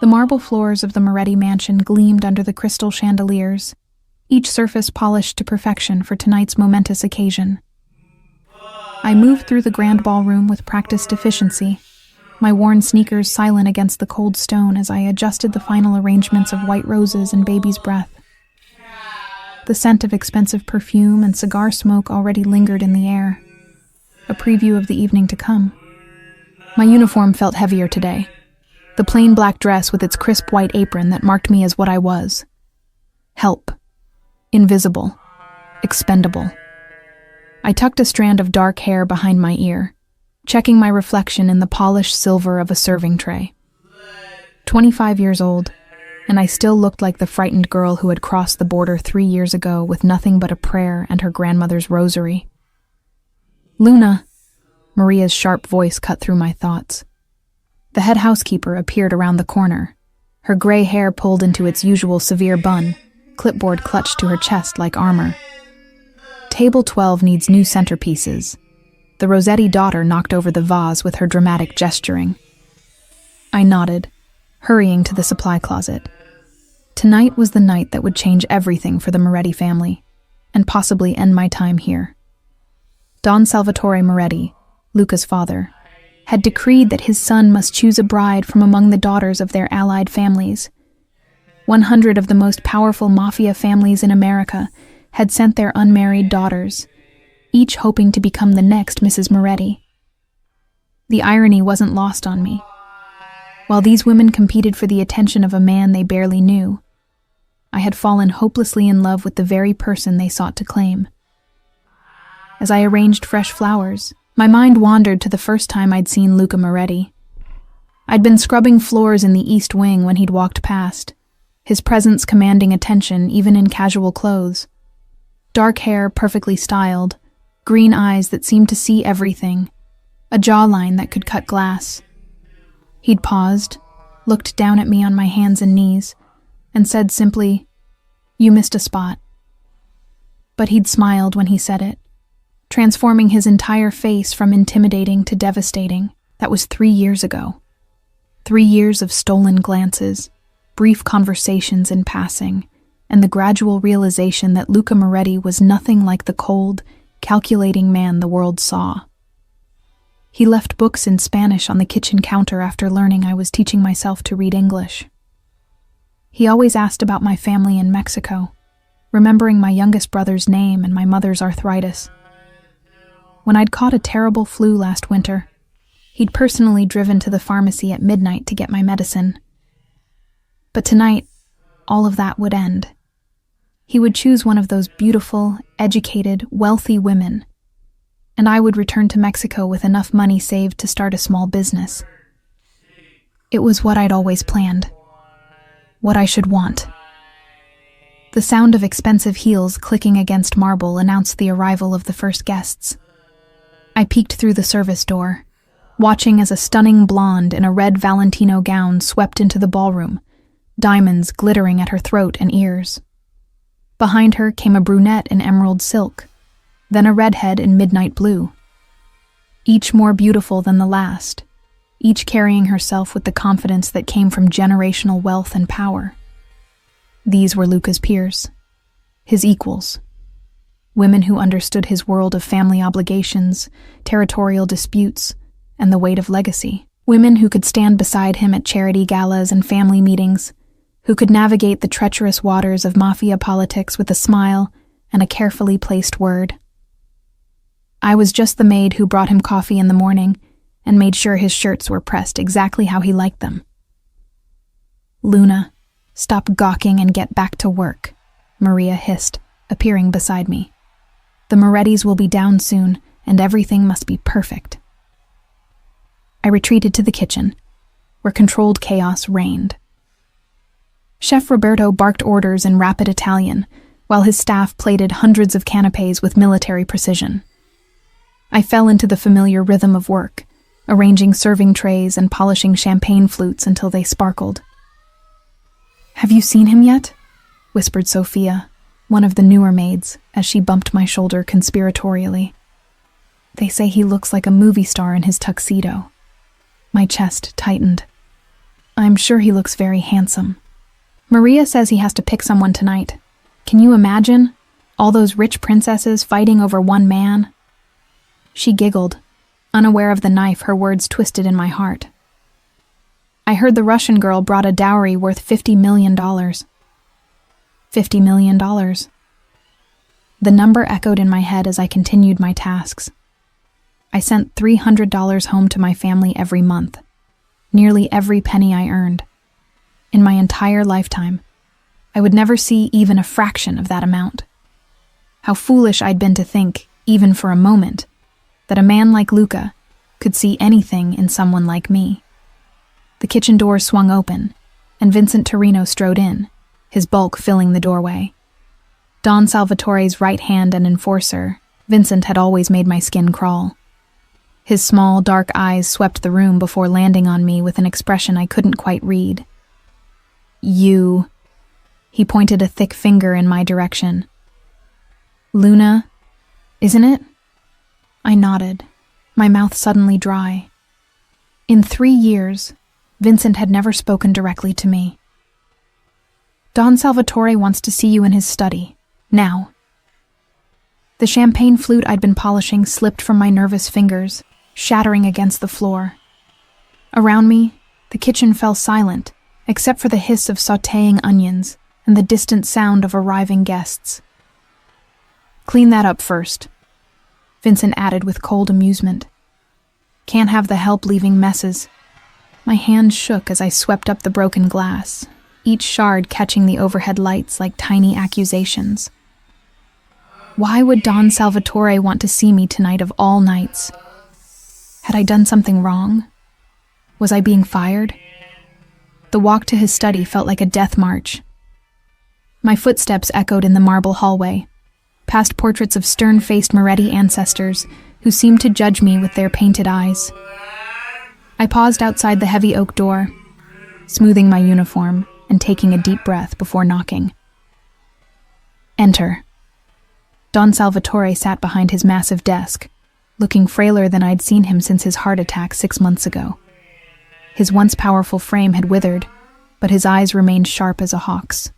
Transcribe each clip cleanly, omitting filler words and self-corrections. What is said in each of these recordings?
The marble floors of the Moretti mansion gleamed under the crystal chandeliers, each surface polished to perfection for tonight's momentous occasion. I moved through the grand ballroom with practiced efficiency, my worn sneakers silent against the cold stone as I adjusted the final arrangements of white roses and baby's breath. The scent of expensive perfume and cigar smoke already lingered in the air, a preview of the evening to come. My uniform felt heavier today, the plain black dress with its crisp white apron that marked me as what I was. Help. Invisible. Expendable. I tucked a strand of dark hair behind my ear, checking my reflection in the polished silver of a serving tray. 25 years old, and I still looked like the frightened girl who had crossed the border 3 years ago with nothing but a prayer and her grandmother's rosary. "Luna," Maria's sharp voice cut through my thoughts. The head housekeeper appeared around the corner, her gray hair pulled into its usual severe bun, clipboard clutched to her chest like armor. "Table 12 needs new centerpieces." The Rossetti daughter knocked over the vase with her dramatic gesturing. I nodded, hurrying to the supply closet. Tonight was the night that would change everything for the Moretti family, and possibly end my time here. Don Salvatore Moretti, Luca's father, had decreed that his son must choose a bride from among the daughters of their allied families. 100 of the most powerful Mafia families in America had sent their unmarried daughters, each hoping to become the next Mrs. Moretti. The irony wasn't lost on me. While these women competed for the attention of a man they barely knew, I had fallen hopelessly in love with the very person they sought to claim. As I arranged fresh flowers, my mind wandered to the first time I'd seen Luca Moretti. I'd been scrubbing floors in the East Wing when he'd walked past, his presence commanding attention even in casual clothes. Dark hair perfectly styled, green eyes that seemed to see everything, a jawline that could cut glass. He'd paused, looked down at me on my hands and knees, and said simply, "You missed a spot." But he'd smiled when he said it, transforming his entire face from intimidating to devastating. That was 3 years ago. 3 years of stolen glances, brief conversations in passing, and the gradual realization that Luca Moretti was nothing like the cold, calculating man the world saw. He left books in Spanish on the kitchen counter after learning I was teaching myself to read English. He always asked about my family in Mexico, remembering my youngest brother's name and my mother's arthritis. When I'd caught a terrible flu last winter, he'd personally driven to the pharmacy at midnight to get my medicine. But tonight, all of that would end. He would choose one of those beautiful, educated, wealthy women, and I would return to Mexico with enough money saved to start a small business. It was what I'd always planned, what I should want. The sound of expensive heels clicking against marble announced the arrival of the first guests. I peeked through the service door, watching as a stunning blonde in a red Valentino gown swept into the ballroom, diamonds glittering at her throat and ears. Behind her came a brunette in emerald silk, then a redhead in midnight blue. Each more beautiful than the last, each carrying herself with the confidence that came from generational wealth and power. These were Luca's peers, his equals. Women who understood his world of family obligations, territorial disputes, and the weight of legacy. Women who could stand beside him at charity galas and family meetings, who could navigate the treacherous waters of Mafia politics with a smile and a carefully placed word. I was just the maid who brought him coffee in the morning and made sure his shirts were pressed exactly how he liked them. "Luna, stop gawking and get back to work," Maria hissed, appearing beside me. "The Morettis will be down soon, and everything must be perfect." I retreated to the kitchen, where controlled chaos reigned. Chef Roberto barked orders in rapid Italian, while his staff plated hundreds of canapes with military precision. I fell into the familiar rhythm of work, arranging serving trays and polishing champagne flutes until they sparkled. "Have you seen him yet?" whispered Sophia, one of the newer maids, as she bumped my shoulder conspiratorially. "They say he looks like a movie star in his tuxedo." My chest tightened. I'm sure he looks very handsome. Maria says he has to pick someone tonight. Can you imagine? All those rich princesses fighting over one man? She giggled, unaware of the knife her words twisted in my heart. I heard the Russian girl brought a dowry worth $50 million. $50 million. The number echoed in my head as I continued my tasks. I sent $300 home to my family every month, nearly every penny I earned. In my entire lifetime, I would never see even a fraction of that amount. How foolish I'd been to think, even for a moment, that a man like Luca could see anything in someone like me. The kitchen door swung open, and Vincent Torino strode in, his bulk filling the doorway. Don Salvatore's right hand and enforcer, Vincent had always made my skin crawl. His small, dark eyes swept the room before landing on me with an expression I couldn't quite read. You. He pointed a thick finger in my direction. Luna, isn't it? I nodded, my mouth suddenly dry. In 3 years, Vincent had never spoken directly to me. Don Salvatore wants to see you in his study, now. The champagne flute I'd been polishing slipped from my nervous fingers, shattering against the floor. Around me, the kitchen fell silent, except for the hiss of sautéing onions and the distant sound of arriving guests. Clean that up first, Vincent added with cold amusement. Can't have the help leaving messes. My hand shook as I swept up the broken glass, each shard catching the overhead lights like tiny accusations. Why would Don Salvatore want to see me tonight of all nights? Had I done something wrong? Was I being fired? The walk to his study felt like a death march. My footsteps echoed in the marble hallway, past portraits of stern-faced Moretti ancestors who seemed to judge me with their painted eyes. I paused outside the heavy oak door, smoothing my uniform and taking a deep breath before knocking. Enter. Don Salvatore sat behind his massive desk, looking frailer than I'd seen him since his heart attack 6 months ago. His once powerful frame had withered, but his eyes remained sharp as a hawk's.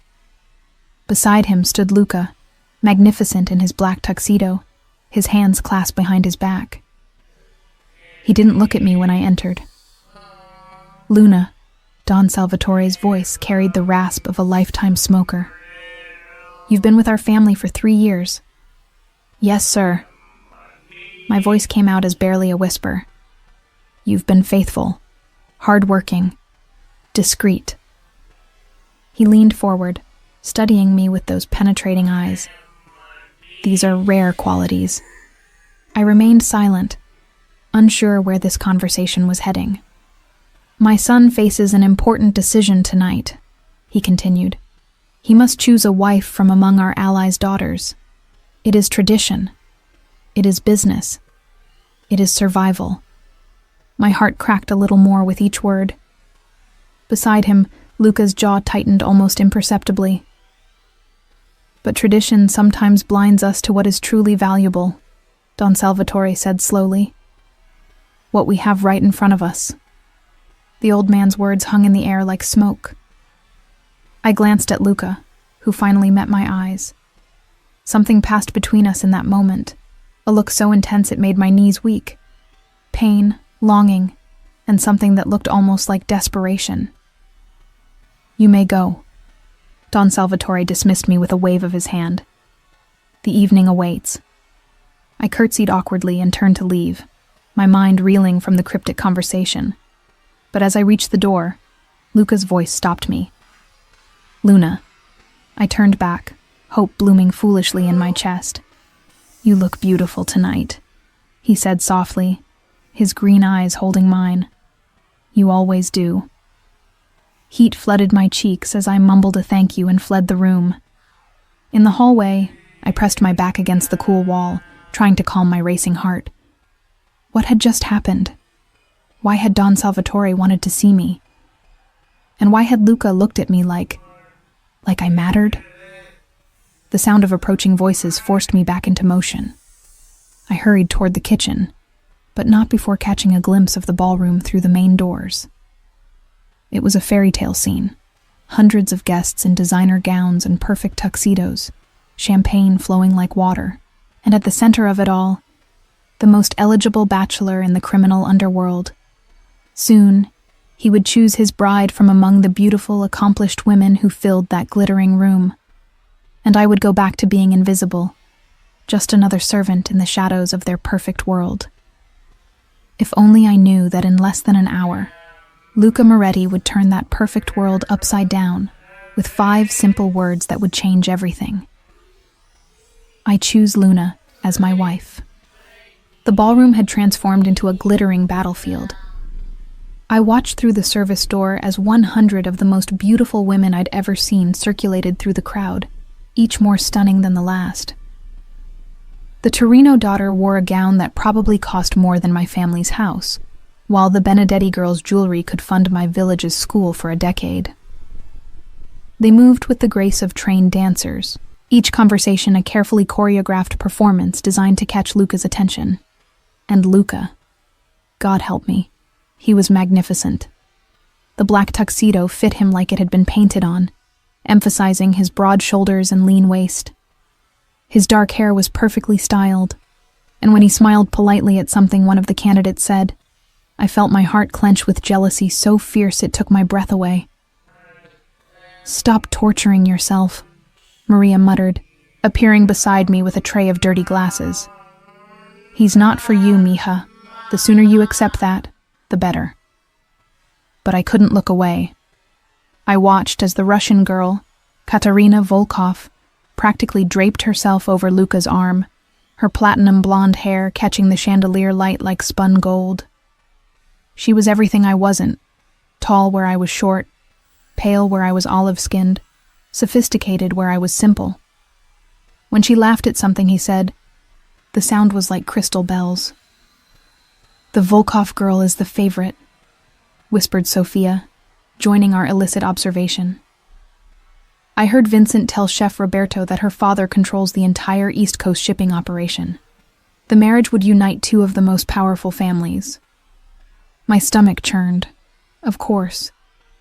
Beside him stood Luca, magnificent in his black tuxedo, his hands clasped behind his back. He didn't look at me when I entered. Luna, Don Salvatore's voice carried the rasp of a lifetime smoker. You've been with our family for 3 years. Yes, sir. My voice came out as barely a whisper. You've been faithful, hard-working, discreet. He leaned forward, studying me with those penetrating eyes. These are rare qualities. I remained silent, unsure where this conversation was heading. My son faces an important decision tonight, he continued. He must choose a wife from among our allies' daughters. It is tradition. It is business. It is survival. My heart cracked a little more with each word. Beside him, Luca's jaw tightened almost imperceptibly. But tradition sometimes blinds us to what is truly valuable, Don Salvatore said slowly. What we have right in front of us. The old man's words hung in the air like smoke. I glanced at Luca, who finally met my eyes. Something passed between us in that moment, a look so intense it made my knees weak. Pain, longing, and something that looked almost like desperation. You may go. Don Salvatore dismissed me with a wave of his hand. The evening awaits. I curtsied awkwardly and turned to leave, my mind reeling from the cryptic conversation. But as I reached the door, Luca's voice stopped me. Luna. I turned back, hope blooming foolishly in my chest. You look beautiful tonight, he said softly, his green eyes holding mine. You always do. Heat flooded my cheeks as I mumbled a thank you and fled the room. In the hallway, I pressed my back against the cool wall, trying to calm my racing heart. What had just happened? Why had Don Salvatore wanted to see me? And why had Luca looked at me like I mattered? The sound of approaching voices forced me back into motion. I hurried toward the kitchen, but not before catching a glimpse of the ballroom through the main doors. It was a fairy tale scene. Hundreds of guests in designer gowns and perfect tuxedos, champagne flowing like water, and at the center of it all, the most eligible bachelor in the criminal underworld. Soon, he would choose his bride from among the beautiful, accomplished women who filled that glittering room. And I would go back to being invisible, just another servant in the shadows of their perfect world. If only I knew that in less than an hour, Luca Moretti would turn that perfect world upside down with 5 simple words that would change everything. I choose Luna as my wife. The ballroom had transformed into a glittering battlefield. I watched through the service door as 100 of the most beautiful women I'd ever seen circulated through the crowd, each more stunning than the last. The Torino daughter wore a gown that probably cost more than my family's house, while the Benedetti girls' jewelry could fund my village's school for a decade. They moved with the grace of trained dancers, each conversation a carefully choreographed performance designed to catch Luca's attention. And Luca, God help me, he was magnificent. The black tuxedo fit him like it had been painted on, emphasizing his broad shoulders and lean waist. His dark hair was perfectly styled, and when he smiled politely at something one of the candidates said, I felt my heart clench with jealousy so fierce it took my breath away. "Stop torturing yourself," Maria muttered, appearing beside me with a tray of dirty glasses. "He's not for you, mija. The sooner you accept that, the better." But I couldn't look away. I watched as the Russian girl, Katerina Volkov, practically draped herself over Luca's arm, her platinum blonde hair catching the chandelier light like spun gold. She was everything I wasn't, tall where I was short, pale where I was olive-skinned, sophisticated where I was simple. When she laughed at something he said, the sound was like crystal bells. "The Volkov girl is the favorite," whispered Sophia, joining our illicit observation. I heard Vincent tell Chef Roberto that her father controls the entire East Coast shipping operation. The marriage would unite 2 of the most powerful families. My stomach churned. Of course.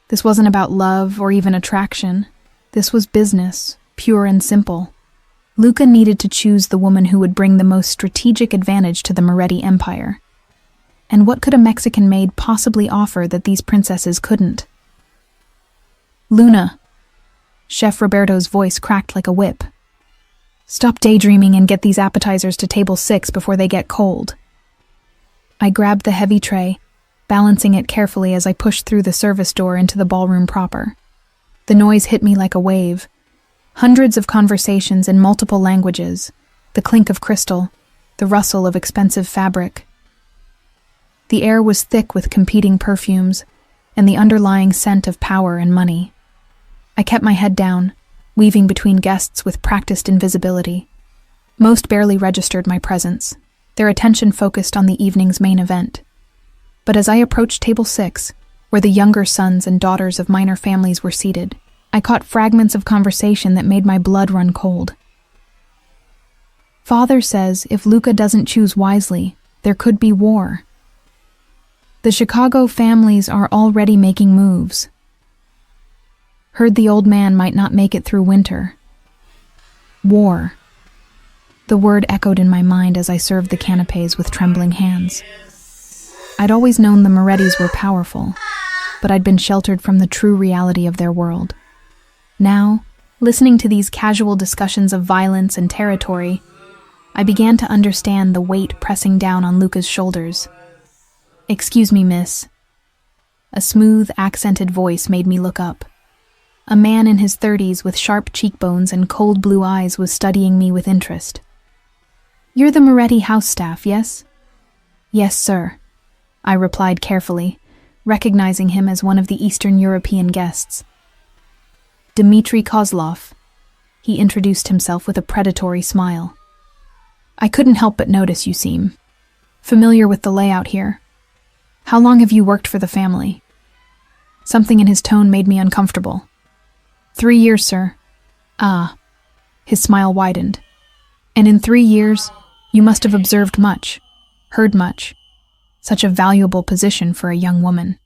This wasn't about love or even attraction. This was business, pure and simple. Luca needed to choose the woman who would bring the most strategic advantage to the Moretti Empire. And what could a Mexican maid possibly offer that these princesses couldn't? "Luna." Chef Roberto's voice cracked like a whip. "Stop daydreaming and get these appetizers to table 6 before they get cold." I grabbed the heavy tray, balancing it carefully as I pushed through the service door into the ballroom proper. The noise hit me like a wave. Hundreds of conversations in multiple languages, the clink of crystal, the rustle of expensive fabric. The air was thick with competing perfumes and the underlying scent of power and money. I kept my head down, weaving between guests with practiced invisibility. Most barely registered my presence, their attention focused on the evening's main event. But as I approached table 6, where the younger sons and daughters of minor families were seated, I caught fragments of conversation that made my blood run cold. "Father says if Luca doesn't choose wisely, there could be war. The Chicago families are already making moves. Heard the old man might not make it through winter. War." The word echoed in my mind as I served the canapes with trembling hands. I'd always known the Morettis were powerful, but I'd been sheltered from the true reality of their world. Now, listening to these casual discussions of violence and territory, I began to understand the weight pressing down on Luca's shoulders. "Excuse me, miss." A smooth, accented voice made me look up. A man in his 30s with sharp cheekbones and cold blue eyes was studying me with interest. "You're the Moretti house staff, yes?" "Yes, sir," I replied carefully, recognizing him as one of the Eastern European guests. "Dmitry Kozlov." He introduced himself with a predatory smile. "I couldn't help but notice you seem familiar with the layout here. How long have you worked for the family?" Something in his tone made me uncomfortable. 3 years, sir." "Ah." His smile widened. "And in 3 years, you must have observed much, heard much. Such a valuable position for a young woman."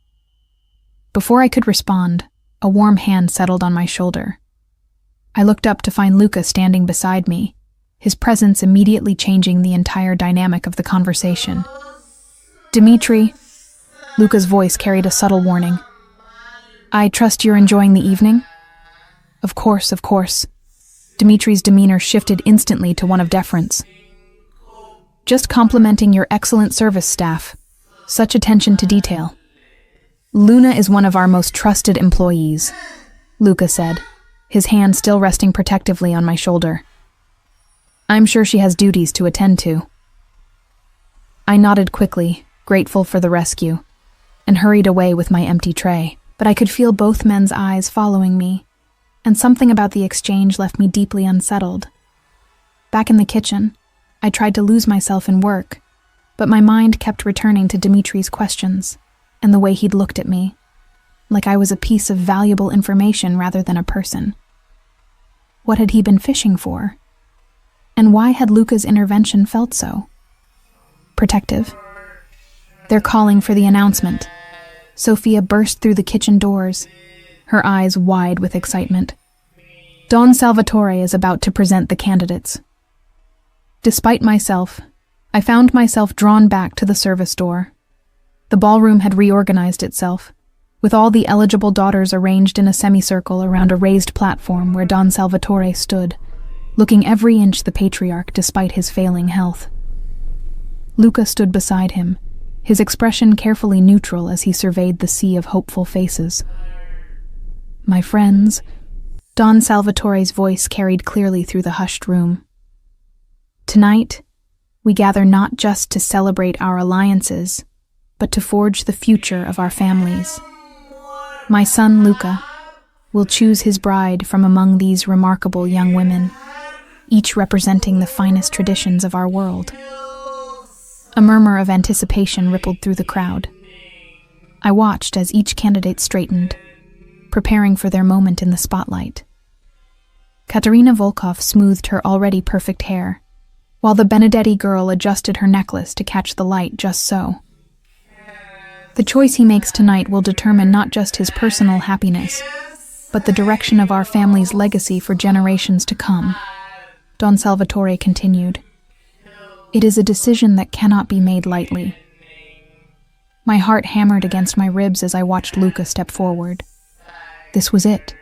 Before I could respond, a warm hand settled on my shoulder. I looked up to find Luca standing beside me, his presence immediately changing the entire dynamic of the conversation. "Dimitri," Luca's voice carried a subtle warning. "I trust you're enjoying the evening?" Of course. Dimitri's demeanor shifted instantly to one of deference. "Just complimenting your excellent service staff. Such attention to detail." "Luna is one of our most trusted employees," Luca said, his hand still resting protectively on my shoulder. "I'm sure she has duties to attend to." I nodded quickly, grateful for the rescue, and hurried away with my empty tray. But I could feel both men's eyes following me, and something about the exchange left me deeply unsettled. Back in the kitchen, I tried to lose myself in work, but my mind kept returning to Dimitri's questions and the way he'd looked at me, like I was a piece of valuable information rather than a person. What had he been fishing for? And why had Luca's intervention felt so protective? "They're calling for the announcement." Sophia burst through the kitchen doors, her eyes wide with excitement. "Don Salvatore is about to present the candidates." Despite myself, I found myself drawn back to the service door. The ballroom had reorganized itself, with all the eligible daughters arranged in a semicircle around a raised platform where Don Salvatore stood, looking every inch the patriarch despite his failing health. Luca stood beside him, his expression carefully neutral as he surveyed the sea of hopeful faces. "My friends," Don Salvatore's voice carried clearly through the hushed room. "Tonight, we gather not just to celebrate our alliances, but to forge the future of our families. My son, Luca, will choose his bride from among these remarkable young women, each representing the finest traditions of our world." A murmur of anticipation rippled through the crowd. I watched as each candidate straightened, preparing for their moment in the spotlight. Katerina Volkov smoothed her already perfect hair, while the Benedetti girl adjusted her necklace to catch the light just so. The choice he makes tonight will determine not just his personal happiness, but the direction of our family's legacy for generations to come, Don Salvatore continued. "It is a decision that cannot be made lightly." My heart hammered against my ribs as I watched Luca step forward. This was it.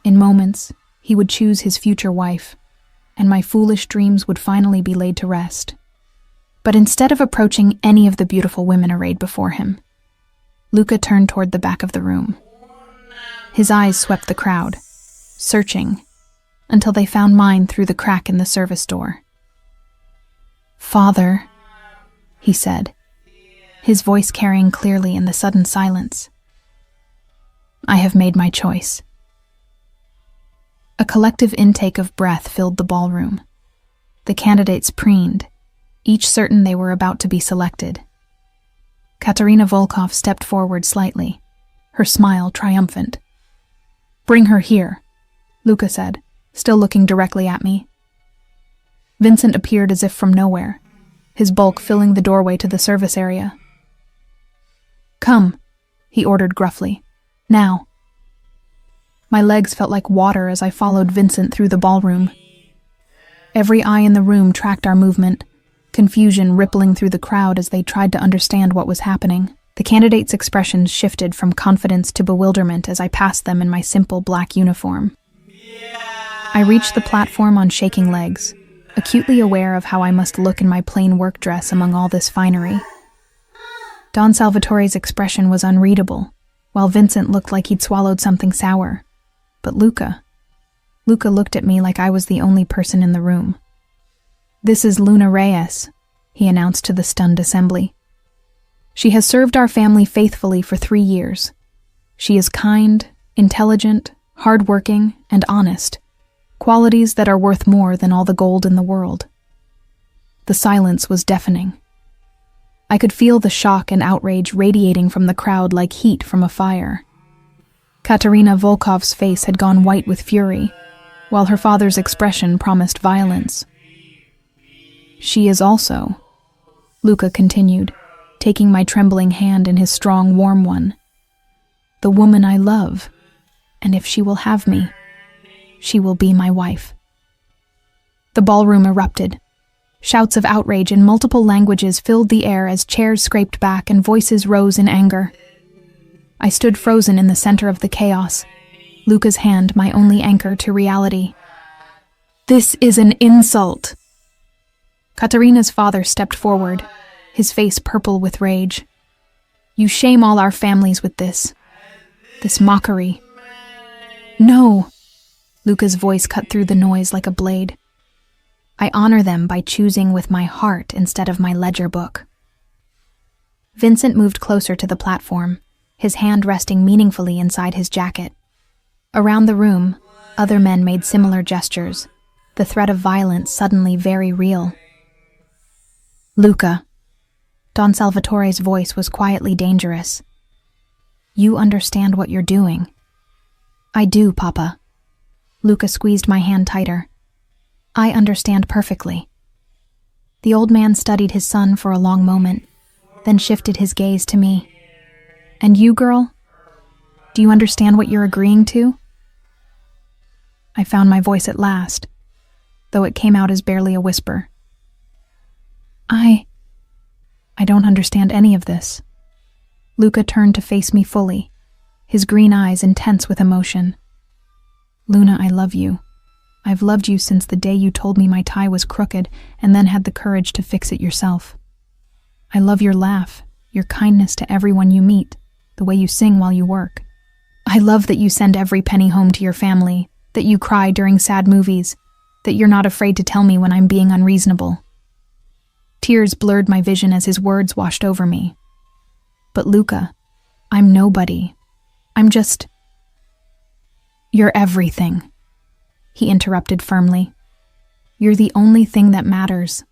In moments, he would choose his future wife, and my foolish dreams would finally be laid to rest. But instead of approaching any of the beautiful women arrayed before him, Luca turned toward the back of the room. His eyes swept the crowd, searching, until they found mine through the crack in the service door. "Father," he said, his voice carrying clearly in the sudden silence. "I have made my choice." A collective intake of breath filled the ballroom. The candidates preened, each certain they were about to be selected. Katerina Volkov stepped forward slightly, her smile triumphant. "Bring her here," Luca said, still looking directly at me. Vincent appeared as if from nowhere, his bulk filling the doorway to the service area. "Come," he ordered gruffly. "Now." My legs felt like water as I followed Vincent through the ballroom. Every eye in the room tracked our movement, confusion rippling through the crowd as they tried to understand what was happening. The candidates' expressions shifted from confidence to bewilderment as I passed them in my simple black uniform. I reached the platform on shaking legs, acutely aware of how I must look in my plain work dress among all this finery. Don Salvatore's expression was unreadable, while Vincent looked like he'd swallowed something sour. But Luca looked at me like I was the only person in the room. "This is Luna Reyes," he announced to the stunned assembly. "She has served our family faithfully for 3 years. She is kind, intelligent, hardworking, and honest, qualities that are worth more than all the gold in the world." The silence was deafening. I could feel the shock and outrage radiating from the crowd like heat from a fire. Katerina Volkov's face had gone white with fury, while her father's expression promised violence. "She is also," Luca continued, taking my trembling hand in his strong, warm one. the woman I love, and if she will have me, she will be my wife. The ballroom erupted. Shouts of outrage in multiple languages filled the air as chairs scraped back and voices rose in anger. I stood frozen in the center of the chaos, Luca's hand my only anchor to reality. This is an insult! Katerina's father stepped forward, his face purple with rage. You shame all our families with this mockery. No! Luca's voice cut through the noise like a blade. I honor them by choosing with my heart instead of my ledger book. Vincent moved closer to the platform, his hand resting meaningfully inside his jacket. Around the room, other men made similar gestures, the threat of violence suddenly very real. Luca. Don Salvatore's voice was quietly dangerous. You understand what you're doing. I do, Papa. Luca squeezed my hand tighter. I understand perfectly. The old man studied his son for a long moment, then shifted his gaze to me. And you, girl? Do you understand what you're agreeing to? I found my voice at last, though it came out as barely a whisper. I don't understand any of this. Luca turned to face me fully, his green eyes intense with emotion. Luna, I love you. I've loved you since the day you told me my tie was crooked and then had the courage to fix it yourself. I love your laugh, your kindness to everyone you meet, the way you sing while you work. I love that you send every penny home to your family, that you cry during sad movies, that you're not afraid to tell me when I'm being unreasonable. Tears blurred my vision as his words washed over me. But Luca, I'm nobody. I'm just... You're everything. He interrupted firmly. You're the only thing that matters.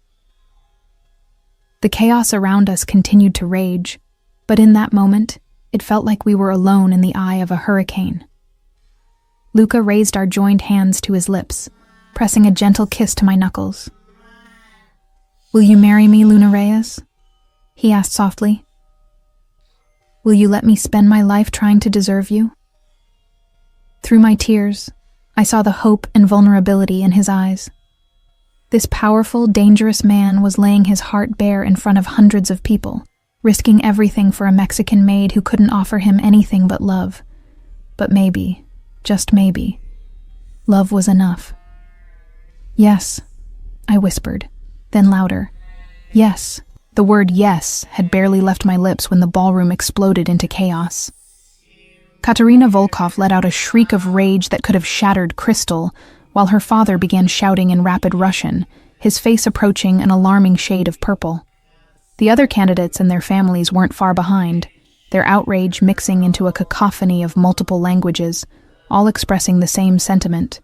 The chaos around us continued to rage, but in that moment, it felt like we were alone in the eye of a hurricane. Luca raised our joined hands to his lips, pressing a gentle kiss to my knuckles. Will you marry me, Luna Reyes? He asked softly. Will you let me spend my life trying to deserve you? Through my tears, I saw the hope and vulnerability in his eyes. This powerful, dangerous man was laying his heart bare in front of hundreds of people, risking everything for a Mexican maid who couldn't offer him anything but love. But maybe, just maybe, love was enough. Yes, I whispered, then louder. Yes. The word yes had barely left my lips when the ballroom exploded into chaos. Katerina Volkov let out a shriek of rage that could have shattered crystal, while her father began shouting in rapid Russian, his face approaching an alarming shade of purple. The other candidates and their families weren't far behind, their outrage mixing into a cacophony of multiple languages, all expressing the same sentiment.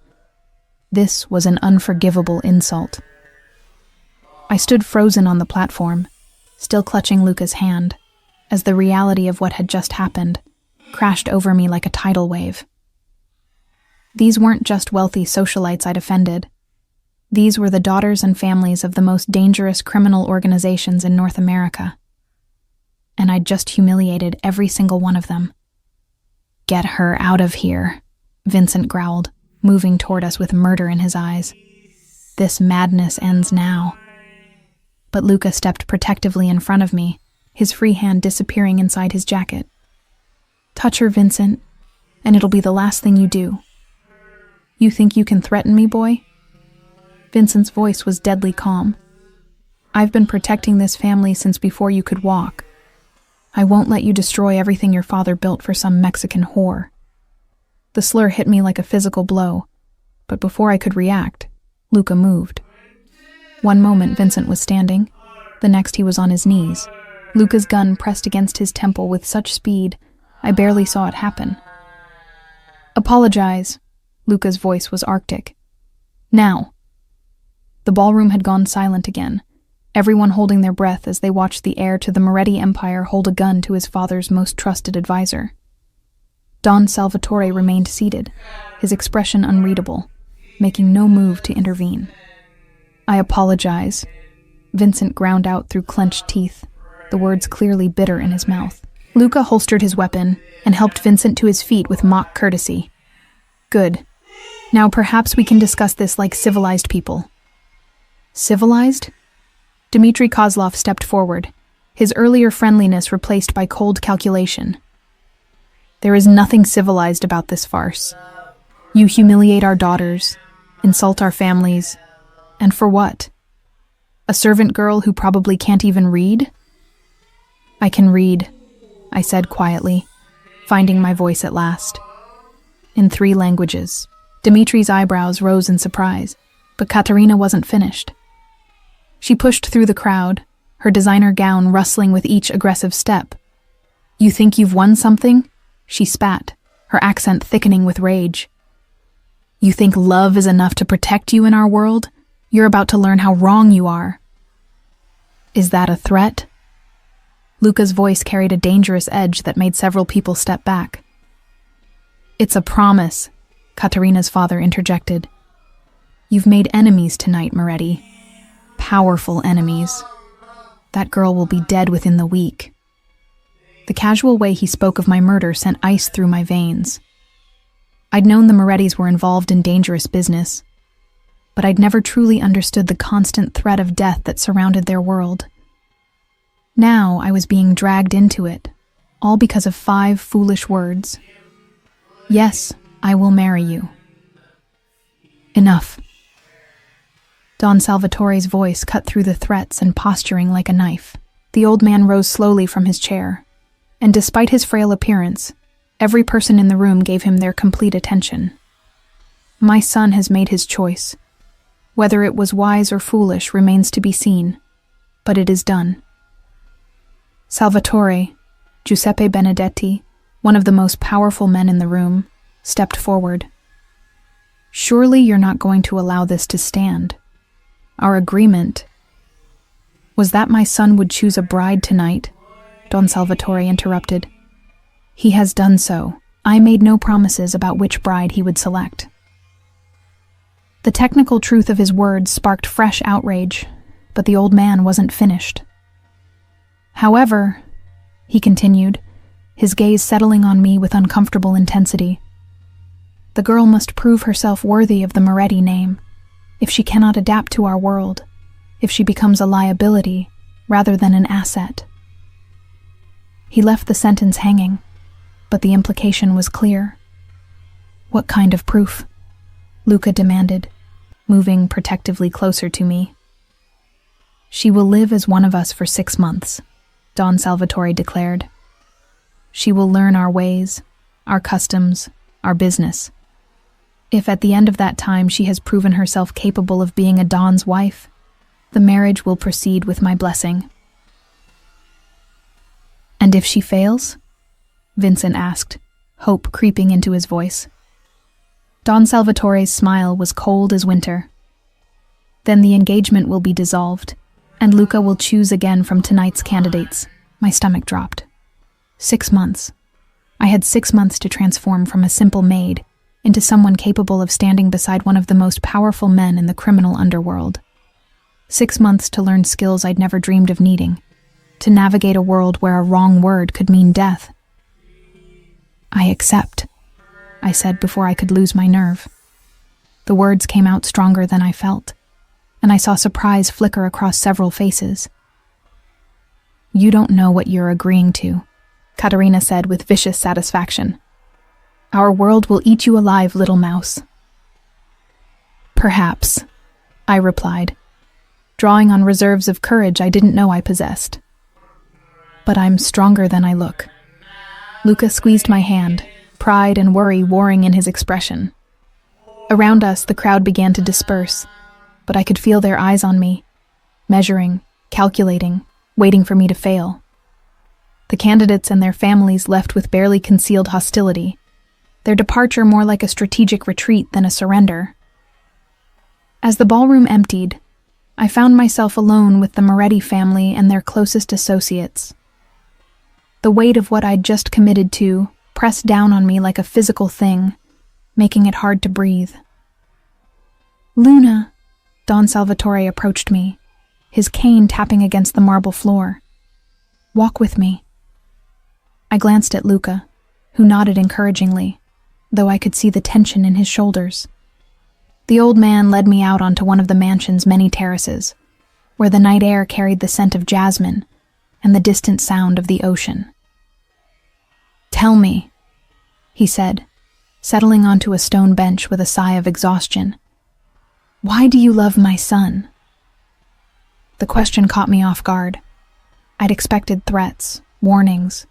This was an unforgivable insult. I stood frozen on the platform, still clutching Luca's hand, as the reality of what had just happened crashed over me like a tidal wave. These weren't just wealthy socialites I'd offended. These were the daughters and families of the most dangerous criminal organizations in North America. And I'd just humiliated every single one of them. Get her out of here, Vincent growled, moving toward us with murder in his eyes. This madness ends now. But Luca stepped protectively in front of me, his free hand disappearing inside his jacket. Touch her, Vincent, and it'll be the last thing you do. You think you can threaten me, boy? Vincent's voice was deadly calm. I've been protecting this family since before you could walk. I won't let you destroy everything your father built for some Mexican whore. The slur hit me like a physical blow, but before I could react, Luca moved. One moment Vincent was standing, the next he was on his knees. Luca's gun pressed against his temple with such speed, I barely saw it happen. Apologize. Luca's voice was arctic. Now. The ballroom had gone silent again, everyone holding their breath as they watched the heir to the Moretti Empire hold a gun to his father's most trusted advisor. Don Salvatore remained seated, his expression unreadable, making no move to intervene. I apologize. Vincent ground out through clenched teeth, the words clearly bitter in his mouth. Luca holstered his weapon and helped Vincent to his feet with mock courtesy. Good. Now perhaps we can discuss this like civilized people. Civilized? Dmitry Kozlov stepped forward, his earlier friendliness replaced by cold calculation. There is nothing civilized about this farce. You humiliate our daughters, insult our families, and for what? A servant girl who probably can't even read? I can read, I said quietly, finding my voice at last. In 3 languages. Dimitri's eyebrows rose in surprise, but Katerina wasn't finished. She pushed through the crowd, her designer gown rustling with each aggressive step. You think you've won something? She spat, her accent thickening with rage. You think love is enough to protect you in our world? You're about to learn how wrong you are. Is that a threat? Luca's voice carried a dangerous edge that made several people step back. It's a promise, Katerina's father interjected. You've made enemies tonight, Moretti. Powerful enemies. That girl will be dead within the week. The casual way he spoke of my murder sent ice through my veins. I'd known the Morettis were involved in dangerous business, but I'd never truly understood the constant threat of death that surrounded their world. Now I was being dragged into it, all because of 5 foolish words. Yes, I will marry you. Enough. Don Salvatore's voice cut through the threats and posturing like a knife. The old man rose slowly from his chair, and despite his frail appearance, every person in the room gave him their complete attention. My son has made his choice. Whether it was wise or foolish remains to be seen, but it is done. Salvatore, Giuseppe Benedetti, one of the most powerful men in the room, stepped forward. Surely you're not going to allow this to stand. Our agreement was that my son would choose a bride tonight, Don Salvatore interrupted. He has done so. I made no promises about which bride he would select. The technical truth of his words sparked fresh outrage, but the old man wasn't finished. However, he continued, his gaze settling on me with uncomfortable intensity, the girl must prove herself worthy of the Moretti name. If she cannot adapt to our world, if she becomes a liability rather than an asset. He left the sentence hanging, but the implication was clear. What kind of proof? Luca demanded, moving protectively closer to me. She will live as one of us for 6 months, Don Salvatore declared. She will learn our ways, our customs, our business. If at the end of that time she has proven herself capable of being a Don's wife, the marriage will proceed with my blessing. And if she fails? Vincent asked, hope creeping into his voice. Don Salvatore's smile was cold as winter. Then the engagement will be dissolved, and Luca will choose again from tonight's candidates. My stomach dropped. 6 months. I had 6 months to transform from a simple maid into someone capable of standing beside one of the most powerful men in the criminal underworld. 6 months to learn skills I'd never dreamed of needing, to navigate a world where a wrong word could mean death. I accept, I said before I could lose my nerve. The words came out stronger than I felt, and I saw surprise flicker across several faces. You don't know what you're agreeing to, Katerina said with vicious satisfaction. Our world will eat you alive, little mouse. Perhaps, I replied, drawing on reserves of courage I didn't know I possessed. But I'm stronger than I look. Luca squeezed my hand, pride and worry warring in his expression. Around us, the crowd began to disperse, but I could feel their eyes on me, measuring, calculating, waiting for me to fail. The candidates and their families left with barely concealed hostility, their departure more like a strategic retreat than a surrender. As the ballroom emptied, I found myself alone with the Moretti family and their closest associates. The weight of what I'd just committed to pressed down on me like a physical thing, making it hard to breathe. Luna, Don Salvatore approached me, his cane tapping against the marble floor. Walk with me. I glanced at Luca, who nodded encouragingly, though I could see the tension in his shoulders. The old man led me out onto one of the mansion's many terraces, where the night air carried the scent of jasmine and the distant sound of the ocean. "Tell me," he said, settling onto a stone bench with a sigh of exhaustion. "Why do you love my son?" The question caught me off guard. I'd expected threats, warnings,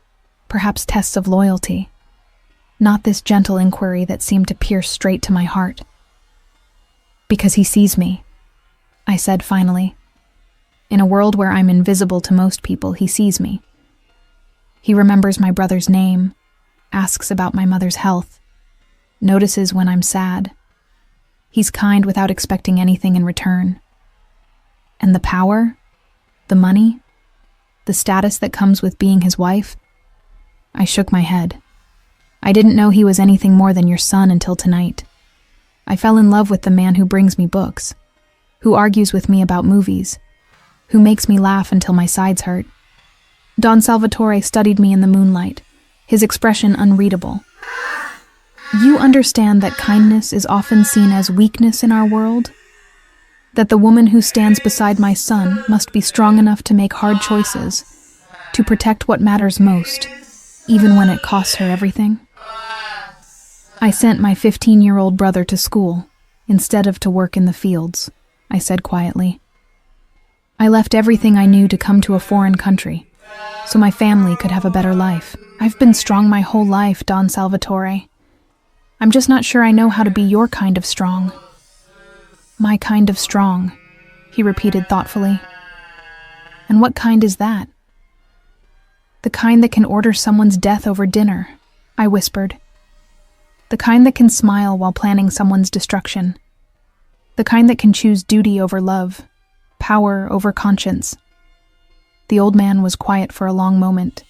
perhaps tests of loyalty, not this gentle inquiry that seemed to pierce straight to my heart. "Because he sees me," I said finally. "In a world where I'm invisible to most people, he sees me. He remembers my brother's name, asks about my mother's health, notices when I'm sad. He's kind without expecting anything in return. And the power, the money, the status that comes with being his wife?" I shook my head. "I didn't know he was anything more than your son until tonight. I fell in love with the man who brings me books, who argues with me about movies, who makes me laugh until my sides hurt." Don Salvatore studied me in the moonlight, his expression unreadable. "You understand that kindness is often seen as weakness in our world? That the woman who stands beside my son must be strong enough to make hard choices, to protect what matters most, even when it costs her everything? I sent my 15-year-old brother to school, instead of to work in the fields," I said quietly. "I left everything I knew to come to a foreign country, so my family could have a better life. I've been strong my whole life, Don Salvatore. I'm just not sure I know how to be your kind of strong." "My kind of strong," he repeated thoughtfully. "And what kind is that?" "The kind that can order someone's death over dinner," I whispered. "The kind that can smile while planning someone's destruction. The kind that can choose duty over love, power over conscience." The old man was quiet for a long moment,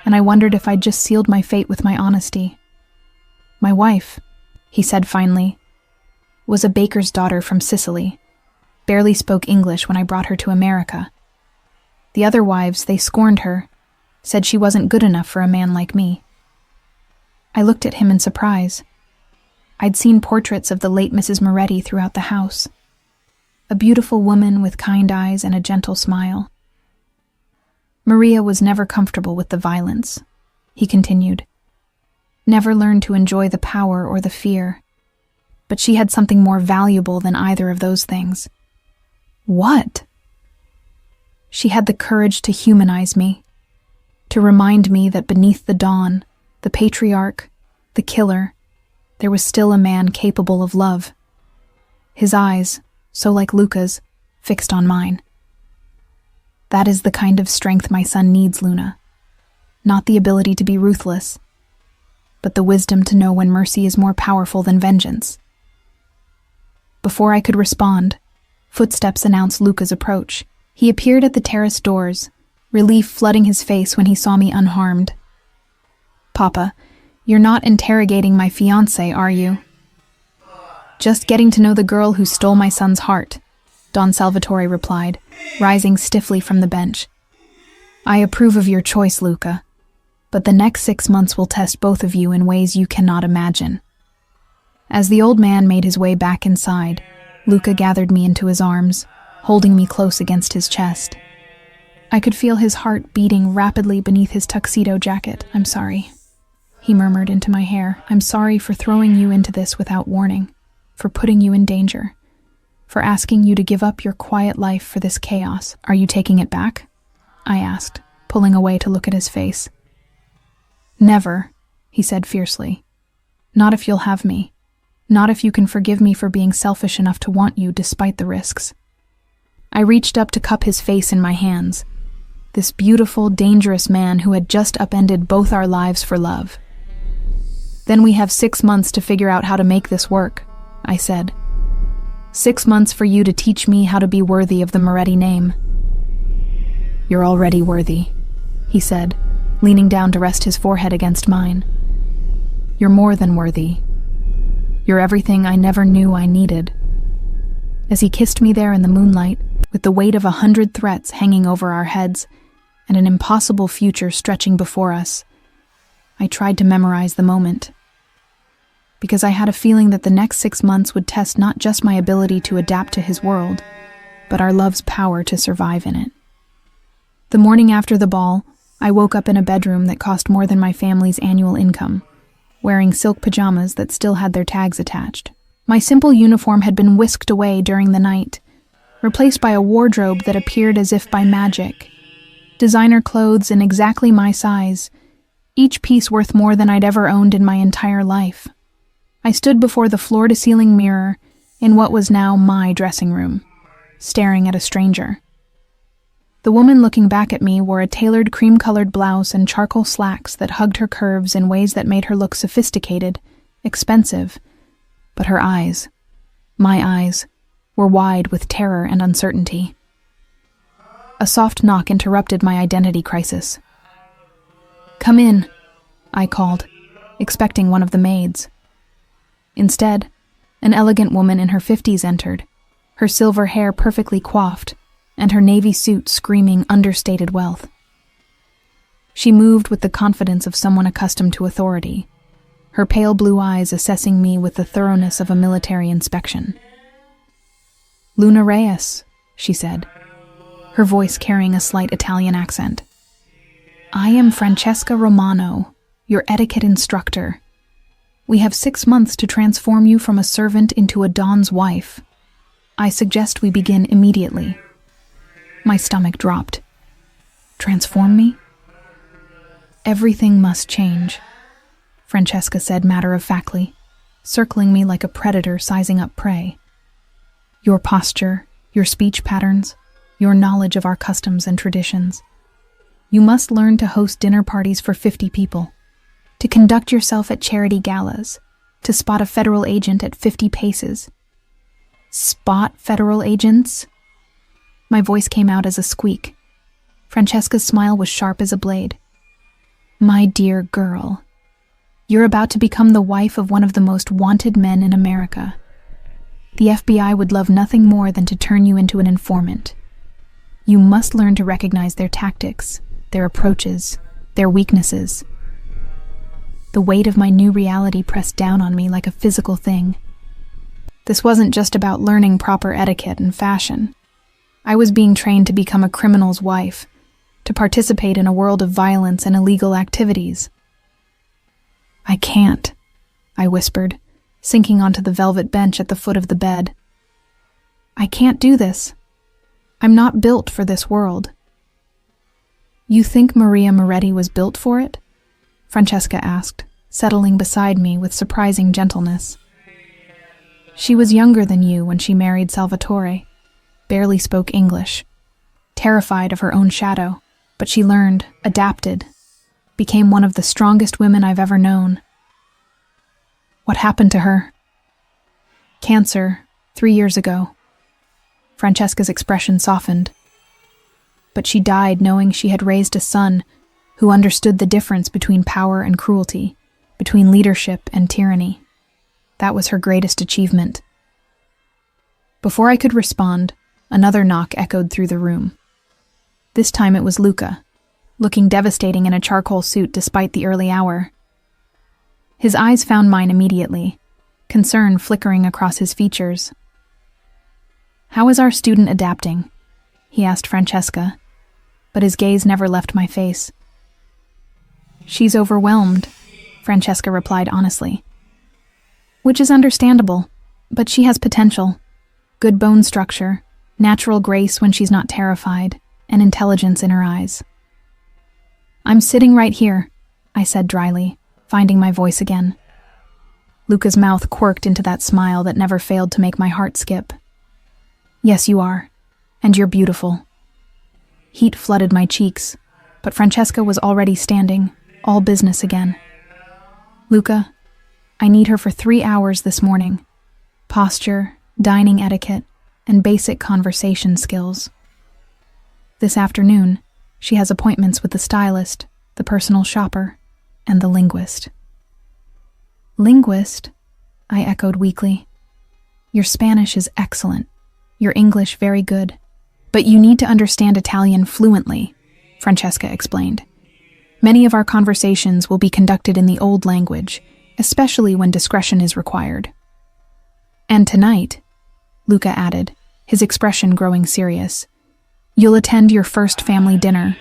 and I wondered if I'd just sealed my fate with my honesty. "My wife," he said finally, "was a baker's daughter from Sicily, barely spoke English when I brought her to America. The other wives, they scorned her, said she wasn't good enough for a man like me." I looked at him in surprise. I'd seen portraits of the late Mrs. Moretti throughout the house. A beautiful woman with kind eyes and a gentle smile. "Maria was never comfortable with the violence," he continued. "Never learned to enjoy the power or the fear. But she had something more valuable than either of those things." "What?" "She had the courage to humanize me, to remind me that beneath the dawn, the patriarch, the killer, there was still a man capable of love. His eyes, so like Luca's, fixed on mine. That is the kind of strength my son needs, Luna. Not the ability to be ruthless, but the wisdom to know when mercy is more powerful than vengeance." Before I could respond, footsteps announced Luca's approach. He appeared at the terrace doors, relief flooding his face when he saw me unharmed. "Papa, you're not interrogating my fiancé, are you?" "Just getting to know the girl who stole my son's heart," Don Salvatore replied, rising stiffly from the bench. "I approve of your choice, Luca, but the next 6 months will test both of you in ways you cannot imagine." As the old man made his way back inside, Luca gathered me into his arms, holding me close against his chest. I could feel his heart beating rapidly beneath his tuxedo jacket. "I'm sorry," he murmured into my hair. "I'm sorry for throwing you into this without warning, for putting you in danger, for asking you to give up your quiet life for this chaos. Are you taking it back?" I asked, pulling away to look at his face. "Never," he said fiercely. "Not if you'll have me. Not if you can forgive me for being selfish enough to want you despite the risks." I reached up to cup his face in my hands, this beautiful, dangerous man who had just upended both our lives for love. "Then we have 6 months to figure out how to make this work," I said. 6 months for you to teach me how to be worthy of the Moretti name." "You're already worthy," he said, leaning down to rest his forehead against mine. "You're more than worthy. You're everything I never knew I needed." As he kissed me there in the moonlight, with the weight of 100 threats hanging over our heads and an impossible future stretching before us, I tried to memorize the moment, because I had a feeling that the next 6 months would test not just my ability to adapt to his world, but our love's power to survive in it. The morning after the ball, I woke up in a bedroom that cost more than my family's annual income, wearing silk pajamas that still had their tags attached. My simple uniform had been whisked away during the night, replaced by a wardrobe that appeared as if by magic. Designer clothes in exactly my size, each piece worth more than I'd ever owned in my entire life. I stood before the floor-to-ceiling mirror in what was now my dressing room, staring at a stranger. The woman looking back at me wore a tailored cream-colored blouse and charcoal slacks that hugged her curves in ways that made her look sophisticated, expensive, but her eyes, my eyes, were wide with terror and uncertainty. A soft knock interrupted my identity crisis. "Come in," I called, expecting one of the maids. Instead, an elegant woman in her 50s entered, her silver hair perfectly coiffed, and her navy suit screaming understated wealth. She moved with the confidence of someone accustomed to authority, her pale blue eyes assessing me with the thoroughness of a military inspection. "Luna Reyes," she said, her voice carrying a slight Italian accent. "I am Francesca Romano, your etiquette instructor. We have 6 months to transform you from a servant into a Don's wife. I suggest we begin immediately." My stomach dropped. "Transform me?" "Everything must change," Francesca said matter-of-factly, circling me like a predator sizing up prey. "Your posture, your speech patterns, your knowledge of our customs and traditions. You must learn to host dinner parties for 50 people, to conduct yourself at charity galas, to spot a federal agent at 50 paces." "Spot federal agents?" My voice came out as a squeak. Francesca's smile was sharp as a blade. "My dear girl, you're about to become the wife of one of the most wanted men in America. The FBI would love nothing more than to turn you into an informant. You must learn to recognize their tactics, their approaches, their weaknesses." The weight of my new reality pressed down on me like a physical thing. This wasn't just about learning proper etiquette and fashion. I was being trained to become a criminal's wife, to participate in a world of violence and illegal activities. "I can't," I whispered, sinking onto the velvet bench at the foot of the bed. "I can't do this. I'm not built for this world." "You think Maria Moretti was built for it?" Francesca asked, settling beside me with surprising gentleness. "She was younger than you when she married Salvatore, barely spoke English, terrified of her own shadow, but she learned, adapted, became one of the strongest women I've ever known." "What happened to her?" "Cancer, 3 years ago." Francesca's expression softened. "But she died knowing she had raised a son who understood the difference between power and cruelty, between leadership and tyranny. That was her greatest achievement." Before I could respond, another knock echoed through the room. This time it was Luca, looking devastating in a charcoal suit despite the early hour. His eyes found mine immediately, concern flickering across his features. "How is our student adapting?" he asked Francesca, but his gaze never left my face. "She's overwhelmed," Francesca replied honestly. "Which is understandable, but she has potential. Good bone structure, natural grace when she's not terrified, and intelligence in her eyes." "I'm sitting right here," I said dryly, finding my voice again. Luca's mouth quirked into that smile that never failed to make my heart skip. "Yes, you are, and you're beautiful." Heat flooded my cheeks, but Francesca was already standing, all business again. "Luca, I need her for 3 hours this morning. Posture, dining etiquette, and basic conversation skills. This afternoon, she has appointments with the stylist, the personal shopper, and the linguist." "Linguist?" I echoed weakly. "Your Spanish is excellent. Your English very good. But you need to understand Italian fluently," Francesca explained. Many of our conversations will be conducted in the old language, especially when discretion is required. And tonight, Luca added, his expression growing serious, you'll attend your first family dinner.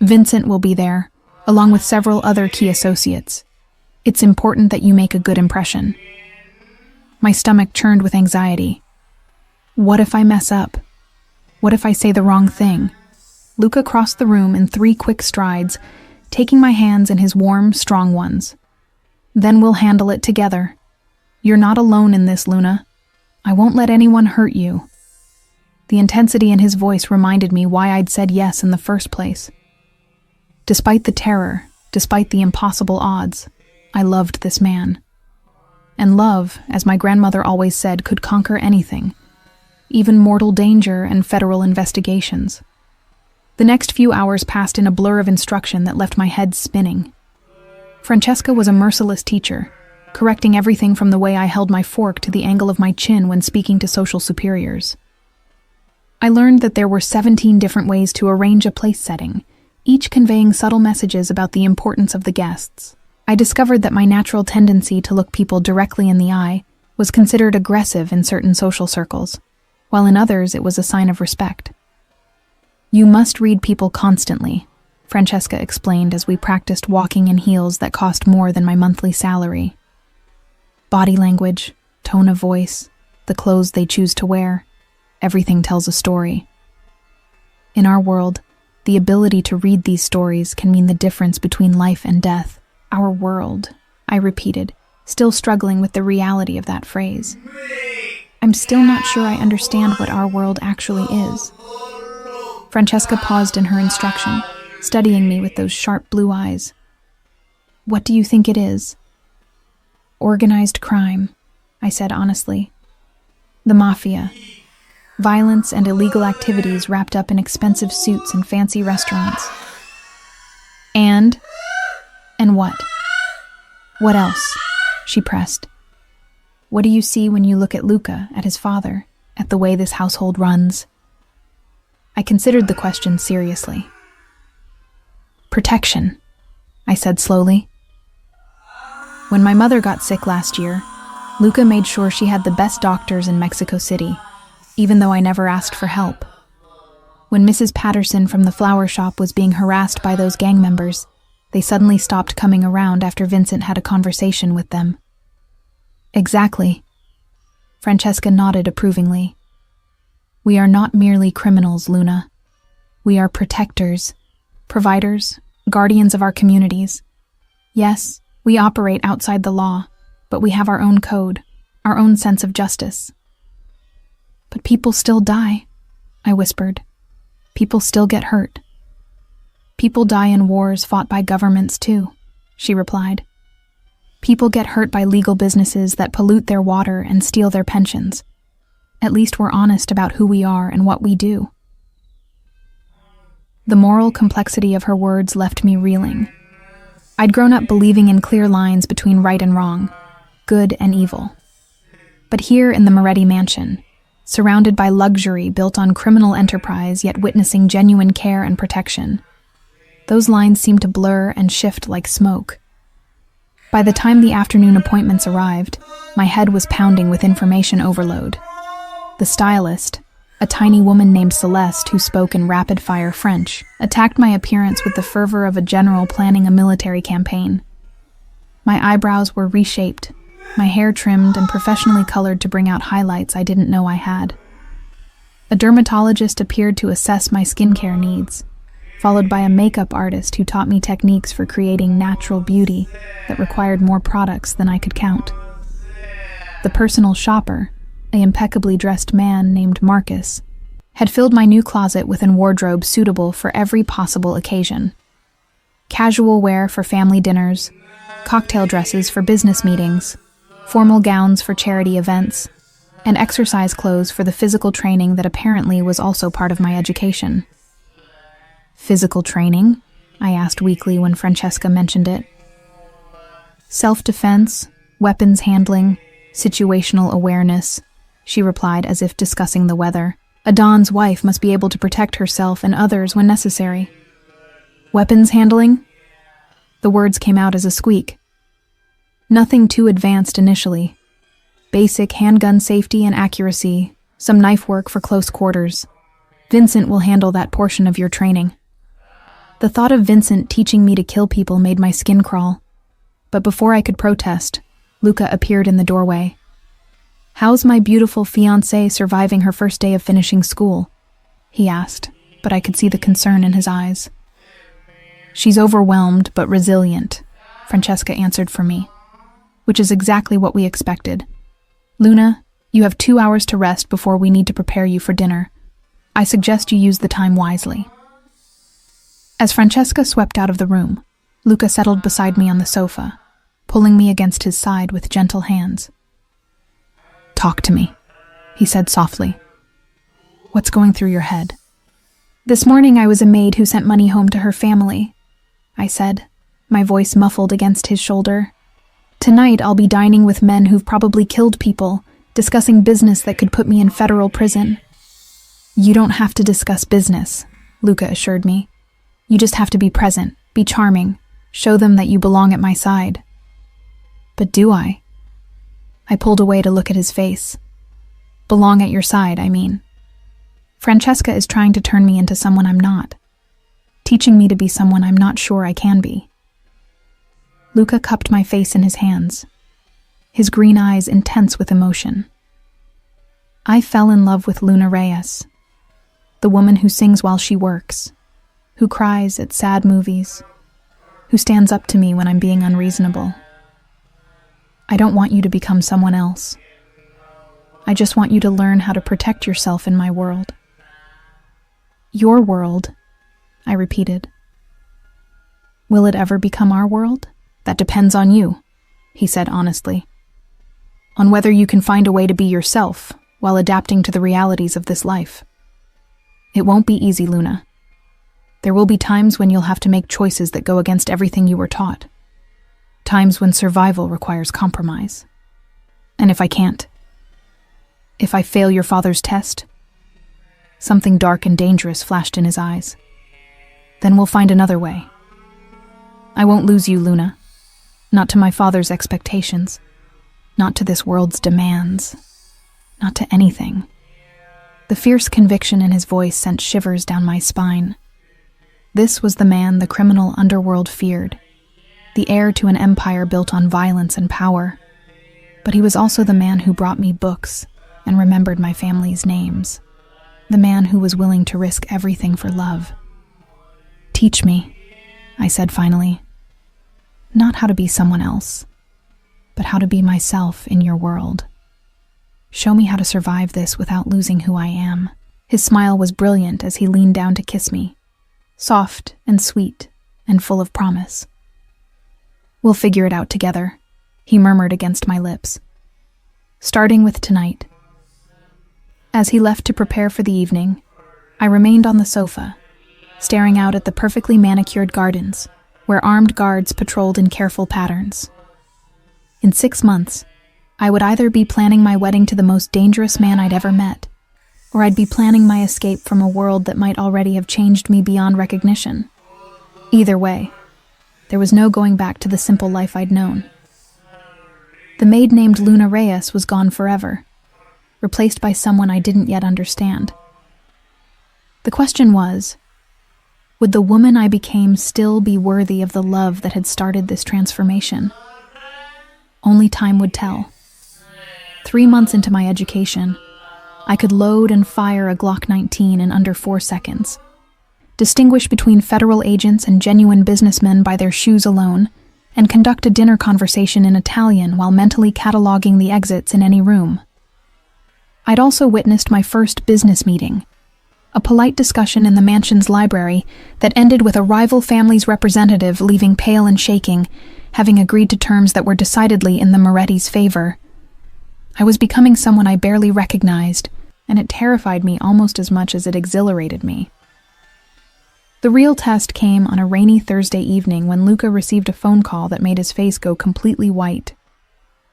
Vincent will be there, along with several other key associates. It's important that you make a good impression. My stomach churned with anxiety. What if I mess up? What if I say the wrong thing? Luca crossed the room in 3 quick strides, taking my hands in his warm, strong ones. Then we'll handle it together. You're not alone in this, Luna. I won't let anyone hurt you. The intensity in his voice reminded me why I'd said yes in the first place. Despite the terror, despite the impossible odds, I loved this man. And love, as my grandmother always said, could conquer anything, even mortal danger and federal investigations. The next few hours passed in a blur of instruction that left my head spinning. Francesca was a merciless teacher, correcting everything from the way I held my fork to the angle of my chin when speaking to social superiors. I learned that there were 17 different ways to arrange a place setting, each conveying subtle messages about the importance of the guests. I discovered that my natural tendency to look people directly in the eye was considered aggressive in certain social circles, while in others it was a sign of respect. You must read people constantly, Francesca explained as we practiced walking in heels that cost more than my monthly salary. Body language, tone of voice, the clothes they choose to wear, everything tells a story. In our world, the ability to read these stories can mean the difference between life and death. Our world, I repeated, still struggling with the reality of that phrase. I'm still not sure I understand what our world actually is. Francesca paused in her instruction, studying me with those sharp blue eyes. What do you think it is? Organized crime, I said honestly. The Mafia. Violence and illegal activities wrapped up in expensive suits and fancy restaurants. And what? What else? She pressed. What do you see when you look at Luca, at his father, at the way this household runs? I considered the question seriously. Protection, I said slowly. When my mother got sick last year, Luca made sure she had the best doctors in Mexico City, even though I never asked for help. When Mrs. Patterson from the flower shop was being harassed by those gang members, they suddenly stopped coming around after Vincent had a conversation with them. Exactly. Francesca nodded approvingly. We are not merely criminals, Luna. We are protectors, providers, guardians of our communities. Yes, we operate outside the law, but we have our own code, our own sense of justice. But people still die, I whispered. People still get hurt. People die in wars fought by governments too, she replied. People get hurt by legal businesses that pollute their water and steal their pensions. At least we're honest about who we are and what we do. The moral complexity of her words left me reeling. I'd grown up believing in clear lines between right and wrong, good and evil. But here in the Moretti mansion, surrounded by luxury built on criminal enterprise yet witnessing genuine care and protection, those lines seemed to blur and shift like smoke. By the time the afternoon appointments arrived, my head was pounding with information overload. The stylist, a tiny woman named Celeste who spoke in rapid-fire French, attacked my appearance with the fervor of a general planning a military campaign. My eyebrows were reshaped, my hair trimmed and professionally colored to bring out highlights I didn't know I had. A dermatologist appeared to assess my skincare needs, followed by a makeup artist who taught me techniques for creating natural beauty that required more products than I could count. The personal shopper, an impeccably dressed man named Marcus, had filled my new closet with a wardrobe suitable for every possible occasion. Casual wear for family dinners, cocktail dresses for business meetings, formal gowns for charity events, and exercise clothes for the physical training that apparently was also part of my education. Physical training? I asked weakly when Francesca mentioned it. Self-defense, weapons handling, situational awareness, she replied as if discussing the weather. A Don's wife must be able to protect herself and others when necessary. Weapons handling? The words came out as a squeak. Nothing too advanced initially. Basic handgun safety and accuracy, some knife work for close quarters. Vincent will handle that portion of your training. The thought of Vincent teaching me to kill people made my skin crawl. But before I could protest, Luca appeared in the doorway. "How's my beautiful fiancée surviving her first day of finishing school?" he asked, but I could see the concern in his eyes. "She's overwhelmed but resilient," Francesca answered for me, which is exactly what we expected. "Luna, you have 2 hours to rest before we need to prepare you for dinner. I suggest you use the time wisely." As Francesca swept out of the room, Luca settled beside me on the sofa, pulling me against his side with gentle hands. "Talk to me," he said softly. "What's going through your head?" "This morning I was a maid who sent money home to her family," I said, my voice muffled against his shoulder. "Tonight I'll be dining with men who've probably killed people, discussing business that could put me in federal prison." "You don't have to discuss business," Luca assured me. "You just have to be present, be charming, show them that you belong at my side." "But do I?" I pulled away to look at his face. "Belong at your side, I mean. Francesca is trying to turn me into someone I'm not, teaching me to be someone I'm not sure I can be." Luca cupped my face in his hands, his green eyes intense with emotion. "I fell in love with Luna Reyes, the woman who sings while she works, who cries at sad movies, who stands up to me when I'm being unreasonable. I don't want you to become someone else. I just want you to learn how to protect yourself in my world." "Your world," I repeated. "Will it ever become our world? That depends on you," he said honestly. "On whether you can find a way to be yourself while adapting to the realities of this life. It won't be easy, Luna. There will be times when you'll have to make choices that go against everything you were taught. Times when survival requires compromise. And if I can't, if I fail your father's test," something dark and dangerous flashed in his eyes, "then we'll find another way. I won't lose you, Luna. Not to my father's expectations. Not to this world's demands. Not to anything." The fierce conviction in his voice sent shivers down my spine. This was the man the criminal underworld feared, the heir to an empire built on violence and power. But he was also the man who brought me books and remembered my family's names, the man who was willing to risk everything for love. "Teach me," I said finally. "Not how to be someone else, but how to be myself in your world. Show me how to survive this without losing who I am." His smile was brilliant as he leaned down to kiss me, soft and sweet and full of promise. "We'll figure it out together," he murmured against my lips. "Starting with tonight." As he left to prepare for the evening, I remained on the sofa, staring out at the perfectly manicured gardens, where armed guards patrolled in careful patterns. In 6 months, I would either be planning my wedding to the most dangerous man I'd ever met, or I'd be planning my escape from a world that might already have changed me beyond recognition. Either way, there was no going back to the simple life I'd known. The maid named Luna Reyes was gone forever, replaced by someone I didn't yet understand. The question was, would the woman I became still be worthy of the love that had started this transformation? Only time would tell. 3 months into my education, I could load and fire a Glock 19 in under 4 seconds, distinguish between federal agents and genuine businessmen by their shoes alone, and conduct a dinner conversation in Italian while mentally cataloging the exits in any room. I'd also witnessed my first business meeting, a polite discussion in the mansion's library that ended with a rival family's representative leaving pale and shaking, having agreed to terms that were decidedly in the Moretti's favor. I was becoming someone I barely recognized, and it terrified me almost as much as it exhilarated me. The real test came on a rainy Thursday evening when Luca received a phone call that made his face go completely white.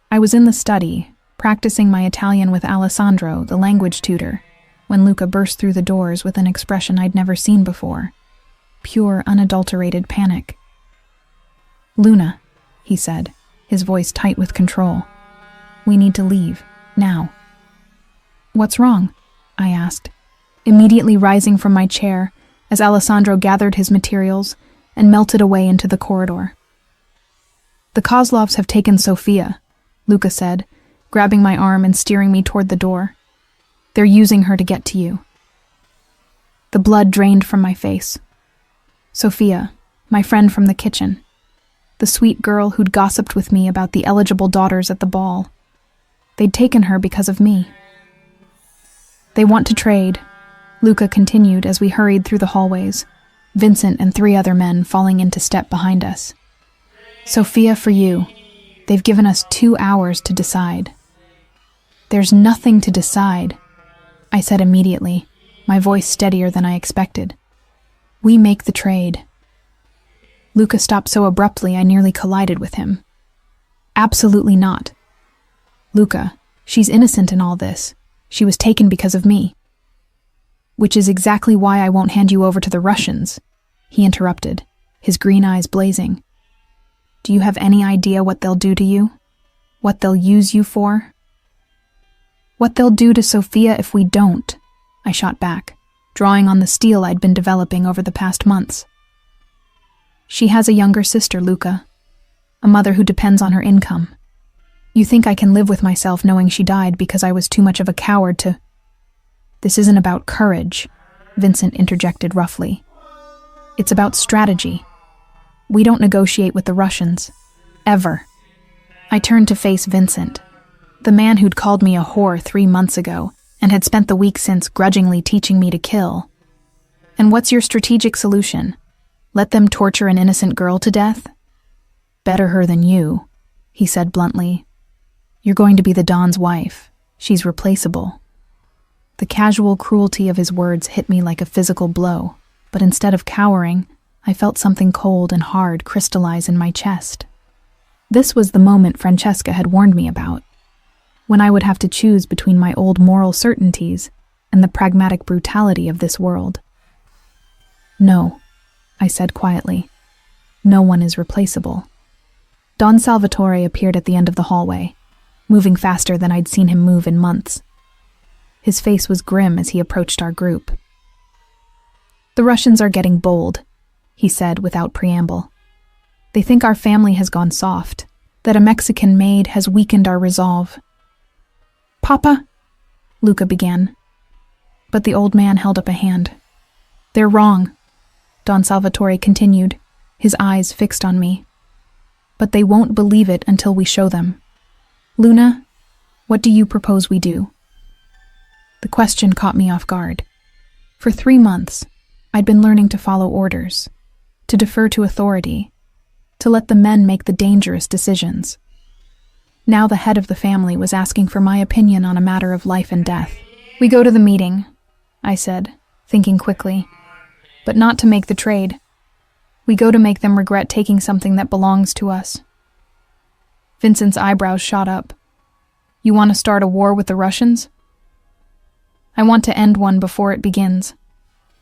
I was in the study, practicing my Italian with Alessandro, the language tutor, when Luca burst through the doors with an expression I'd never seen before. Pure, unadulterated panic. "Luna," he said, his voice tight with control. "We need to leave, now." "What's wrong?" I asked, immediately rising from my chair as Alessandro gathered his materials and melted away into the corridor. "The Kozlovs have taken Sofia," Luca said, grabbing my arm and steering me toward the door. "They're using her to get to you." The blood drained from my face. Sofia, my friend from the kitchen. The sweet girl who'd gossiped with me about the eligible daughters at the ball. They'd taken her because of me. "They want to trade," Luca continued as we hurried through the hallways, Vincent and 3 other men falling into step behind us. "Sofia for you. They've given us 2 hours to decide." "There's nothing to decide," I said immediately, my voice steadier than I expected. "We make the trade." Luca stopped so abruptly I nearly collided with him. "Absolutely not. Luca, she's innocent in all this. She was taken because of me." "Which is exactly why I won't hand you over to the Russians," he interrupted, his green eyes blazing. "Do you have any idea what they'll do to you? What they'll use you for?" "What they'll do to Sofia if we don't," I shot back, drawing on the steel I'd been developing over the past months. "She has a younger sister, Luca, a mother who depends on her income. You think I can live with myself knowing she died because I was too much of a coward to—" "This isn't about courage," Vincent interjected roughly. "It's about strategy. We don't negotiate with the Russians. Ever." I turned to face Vincent, the man who'd called me a whore 3 months ago and had spent the week since grudgingly teaching me to kill. "And what's your strategic solution? Let them torture an innocent girl to death?" "Better her than you," he said bluntly. "You're going to be the Don's wife. She's replaceable." The casual cruelty of his words hit me like a physical blow, but instead of cowering, I felt something cold and hard crystallize in my chest. This was the moment Francesca had warned me about, when I would have to choose between my old moral certainties and the pragmatic brutality of this world. "No," I said quietly. "No one is replaceable." Don Salvatore appeared at the end of the hallway, moving faster than I'd seen him move in months. His face was grim as he approached our group. "The Russians are getting bold," he said without preamble. "They think our family has gone soft, that a Mexican maid has weakened our resolve." "Papa," Luca began, but the old man held up a hand. "They're wrong," Don Salvatore continued, his eyes fixed on me. "But they won't believe it until we show them. Luna, what do you propose we do?" The question caught me off guard. For 3 months, I'd been learning to follow orders, to defer to authority, to let the men make the dangerous decisions. Now the head of the family was asking for my opinion on a matter of life and death. "We go to the meeting," I said, thinking quickly, "but not to make the trade. We go to make them regret taking something that belongs to us." Vincent's eyebrows shot up. "You want to start a war with the Russians?" "I want to end one before it begins,"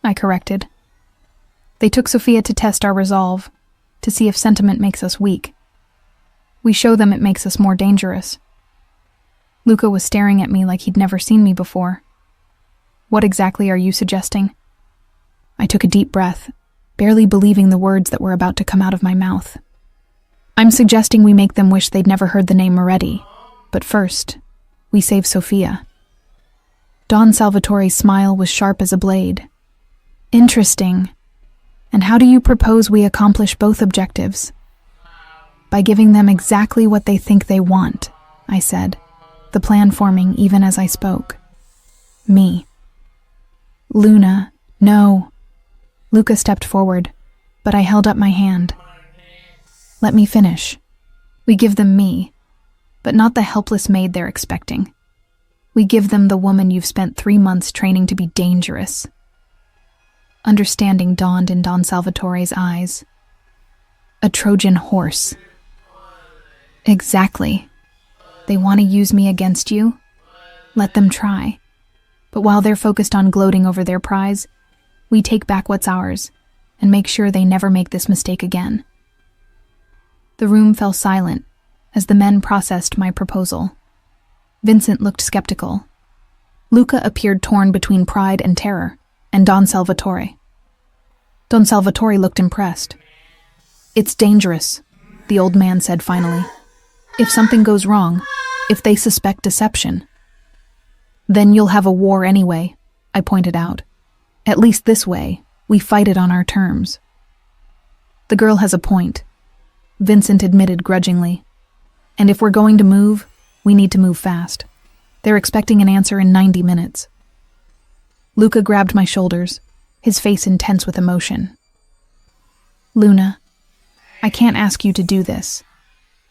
I corrected. "They took Sofia to test our resolve, to see if sentiment makes us weak. We show them it makes us more dangerous." Luca was staring at me like he'd never seen me before. "What exactly are you suggesting?" I took a deep breath, barely believing the words that were about to come out of my mouth. "I'm suggesting we make them wish they'd never heard the name Moretti. But first, we save Sofia." Don Salvatore's smile was sharp as a blade. "Interesting. And how do you propose we accomplish both objectives?" "By giving them exactly what they think they want," I said, the plan forming even as I spoke. "Me." "Luna, no." Luca stepped forward, but I held up my hand. "Let me finish. We give them me, but not the helpless maid they're expecting. We give them the woman you've spent 3 months training to be dangerous." Understanding dawned in Don Salvatore's eyes. "A Trojan horse." "Exactly. They want to use me against you? Let them try. But while they're focused on gloating over their prize, we take back what's ours and make sure they never make this mistake again." The room fell silent as the men processed my proposal. Vincent looked skeptical. Luca appeared torn between pride and terror, and Don Salvatore. Don Salvatore looked impressed. "It's dangerous," the old man said finally. "If something goes wrong, if they suspect deception." "Then you'll have a war anyway," I pointed out. "At least this way, we fight it on our terms." "The girl has a point," Vincent admitted grudgingly. "And if we're going to move, we need to move fast. They're expecting an answer in 90 minutes. Luca grabbed my shoulders, his face intense with emotion. "Luna, I can't ask you to do this.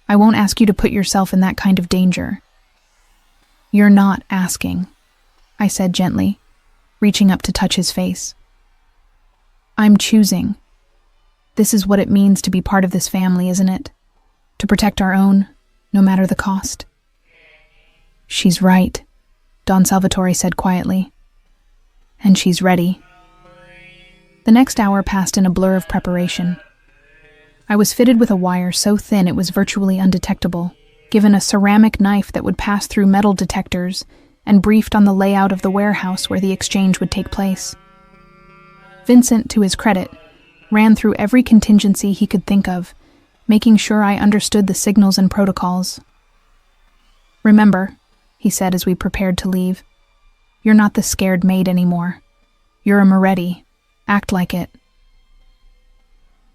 I won't ask you to put yourself in that kind of danger." "You're not asking," I said gently, reaching up to touch his face. "I'm choosing. This is what it means to be part of this family, isn't it? To protect our own, no matter the cost." "She's right," Don Salvatore said quietly. "And she's ready." The next hour passed in a blur of preparation. I was fitted with a wire so thin it was virtually undetectable, given a ceramic knife that would pass through metal detectors, and briefed on the layout of the warehouse where the exchange would take place. Vincent, to his credit, ran through every contingency he could think of, making sure I understood the signals and protocols. "Remember," he said as we prepared to leave, "you're not the scared maid anymore. You're a Moretti. Act like it."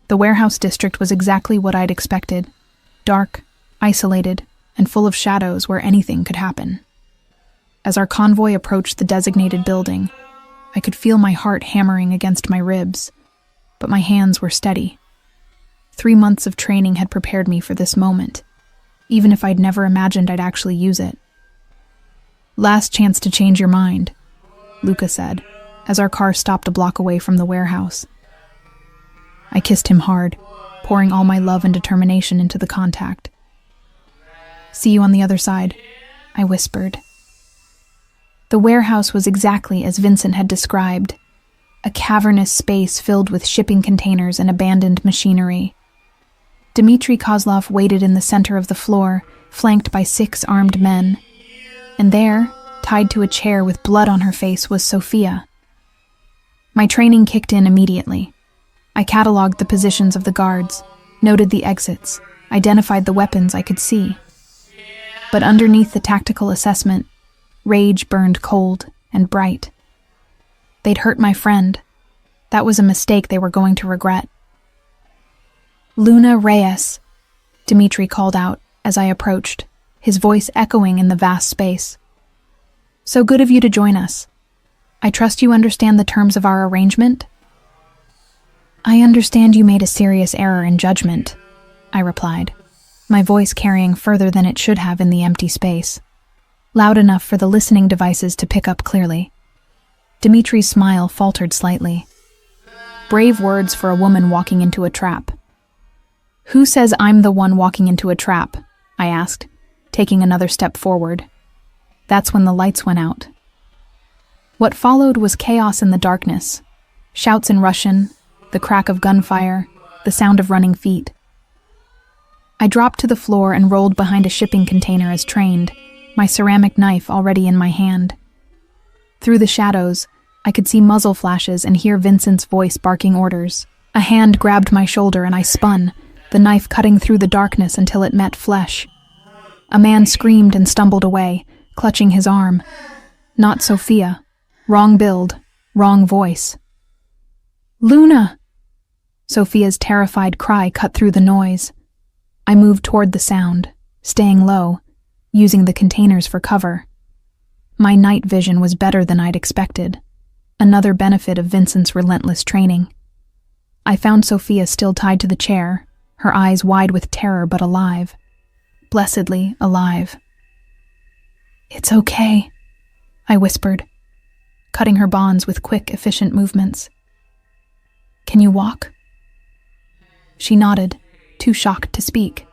The warehouse district was exactly what I'd expected. Dark, isolated, and full of shadows where anything could happen. As our convoy approached the designated building, I could feel my heart hammering against my ribs, but my hands were steady. 3 months of training had prepared me for this moment, even if I'd never imagined I'd actually use it. "Last chance to change your mind," Luca said, as our car stopped a block away from the warehouse. I kissed him hard, pouring all my love and determination into the contact. "See you on the other side," I whispered. The warehouse was exactly as Vincent had described, a cavernous space filled with shipping containers and abandoned machinery. Dmitry Kozlov waited in the center of the floor, flanked by 6 armed men. And there, tied to a chair with blood on her face, was Sophia. My training kicked in immediately. I cataloged the positions of the guards, noted the exits, identified the weapons I could see. But underneath the tactical assessment, rage burned cold and bright. They'd hurt my friend. That was a mistake they were going to regret. "Luna Reyes," Dmitry called out as I approached, his voice echoing in the vast space. "So good of you to join us. I trust you understand the terms of our arrangement?" "I understand you made a serious error in judgment," I replied, my voice carrying further than it should have in the empty space, loud enough for the listening devices to pick up clearly. Dmitry's smile faltered slightly. Brave words for a woman walking into a trap. "Who says I'm the one walking into a trap?" I asked, taking another step forward. That's when the lights went out. What followed was chaos in the darkness. Shouts in Russian, the crack of gunfire, the sound of running feet. I dropped to the floor and rolled behind a shipping container as trained, my ceramic knife already in my hand. Through the shadows, I could see muzzle flashes and hear Vincent's voice barking orders. A hand grabbed my shoulder and I spun, the knife cutting through the darkness until it met flesh. A man screamed and stumbled away, clutching his arm. Not Sophia. Wrong build, wrong voice. "Luna!" Sophia's terrified cry cut through the noise. I moved toward the sound, staying low, using the containers for cover. My night vision was better than I'd expected, another benefit of Vincent's relentless training. I found Sophia still tied to the chair, her eyes wide with terror but alive. Blessedly alive. "It's okay," I whispered, cutting her bonds with quick, efficient movements. "Can you walk?" She nodded, too shocked to speak.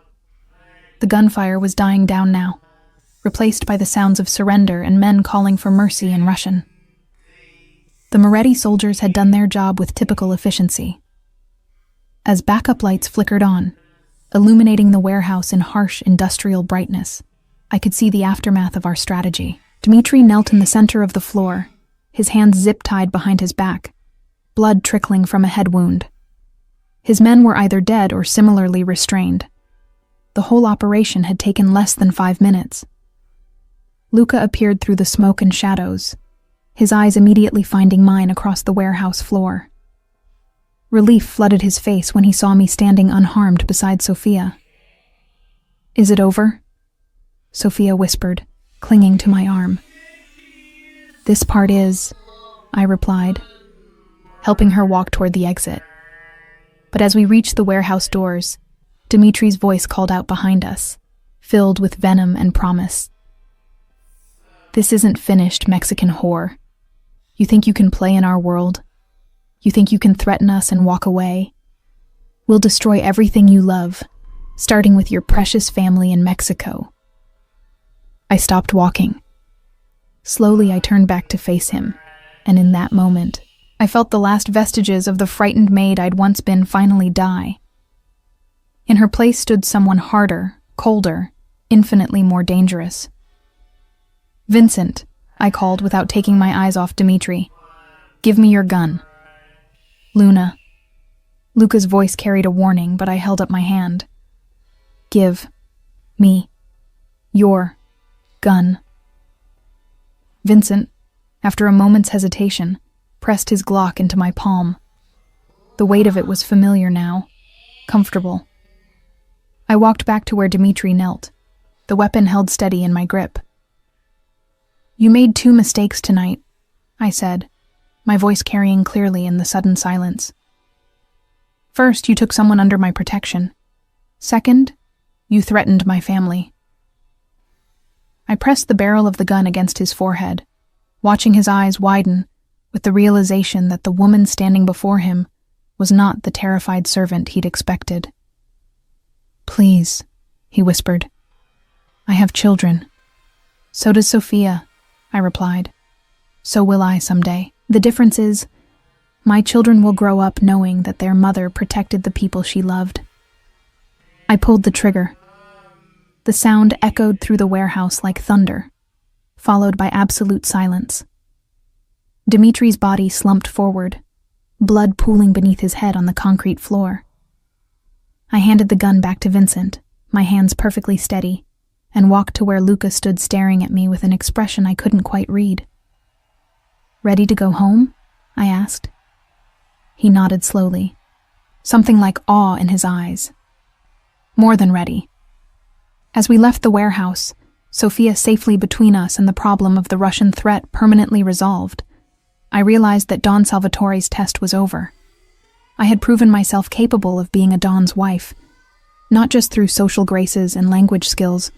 The gunfire was dying down now, replaced by the sounds of surrender and men calling for mercy in Russian. The Moretti soldiers had done their job with typical efficiency. As backup lights flickered on, illuminating the warehouse in harsh industrial brightness. I could see the aftermath of our strategy. Dmitri knelt in the center of the floor, his hands zip-tied behind his back, blood trickling from a head wound. His men were either dead or similarly restrained. The whole operation had taken less than 5 minutes. Luka appeared through the smoke and shadows, his eyes immediately finding mine across the warehouse floor. Relief flooded his face when he saw me standing unharmed beside Sophia. "Is it over?" Sophia whispered, clinging to my arm. "This part is," I replied, helping her walk toward the exit. But as we reached the warehouse doors, Dimitri's voice called out behind us, filled with venom and promise. "This isn't finished, Mexican whore. You think you can play in our world? You think you can threaten us and walk away? We'll destroy everything you love, starting with your precious family in Mexico." I stopped walking. Slowly, I turned back to face him, and in that moment, I felt the last vestiges of the frightened maid I'd once been finally die. In her place stood someone harder, colder, infinitely more dangerous. "Vincent," I called without taking my eyes off Dmitri. "Give me your gun." "Luna." Luka's voice carried a warning, but I held up my hand. "Give me your gun." Vincent, after a moment's hesitation, pressed his Glock into my palm. The weight of it was familiar now, comfortable. I walked back to where Dmitri knelt, the weapon held steady in my grip. "You made 2 mistakes tonight," I said, my voice carrying clearly in the sudden silence. "First, you took someone under my protection. Second, you threatened my family." I pressed the barrel of the gun against his forehead, watching his eyes widen with the realization that the woman standing before him was not the terrified servant he'd expected. "Please," he whispered. "I have children." "So does Sophia," I replied. "So will I someday. The difference is, my children will grow up knowing that their mother protected the people she loved." I pulled the trigger. The sound echoed through the warehouse like thunder, followed by absolute silence. Dimitri's body slumped forward, blood pooling beneath his head on the concrete floor. I handed the gun back to Vincent, my hands perfectly steady, and walked to where Luka stood staring at me with an expression I couldn't quite read. "Ready to go home?" I asked. He nodded slowly, something like awe in his eyes. "More than ready." As we left the warehouse, Sophia safely between us and the problem of the Russian threat permanently resolved, I realized that Don Salvatore's test was over. I had proven myself capable of being a Don's wife, not just through social graces and language skills,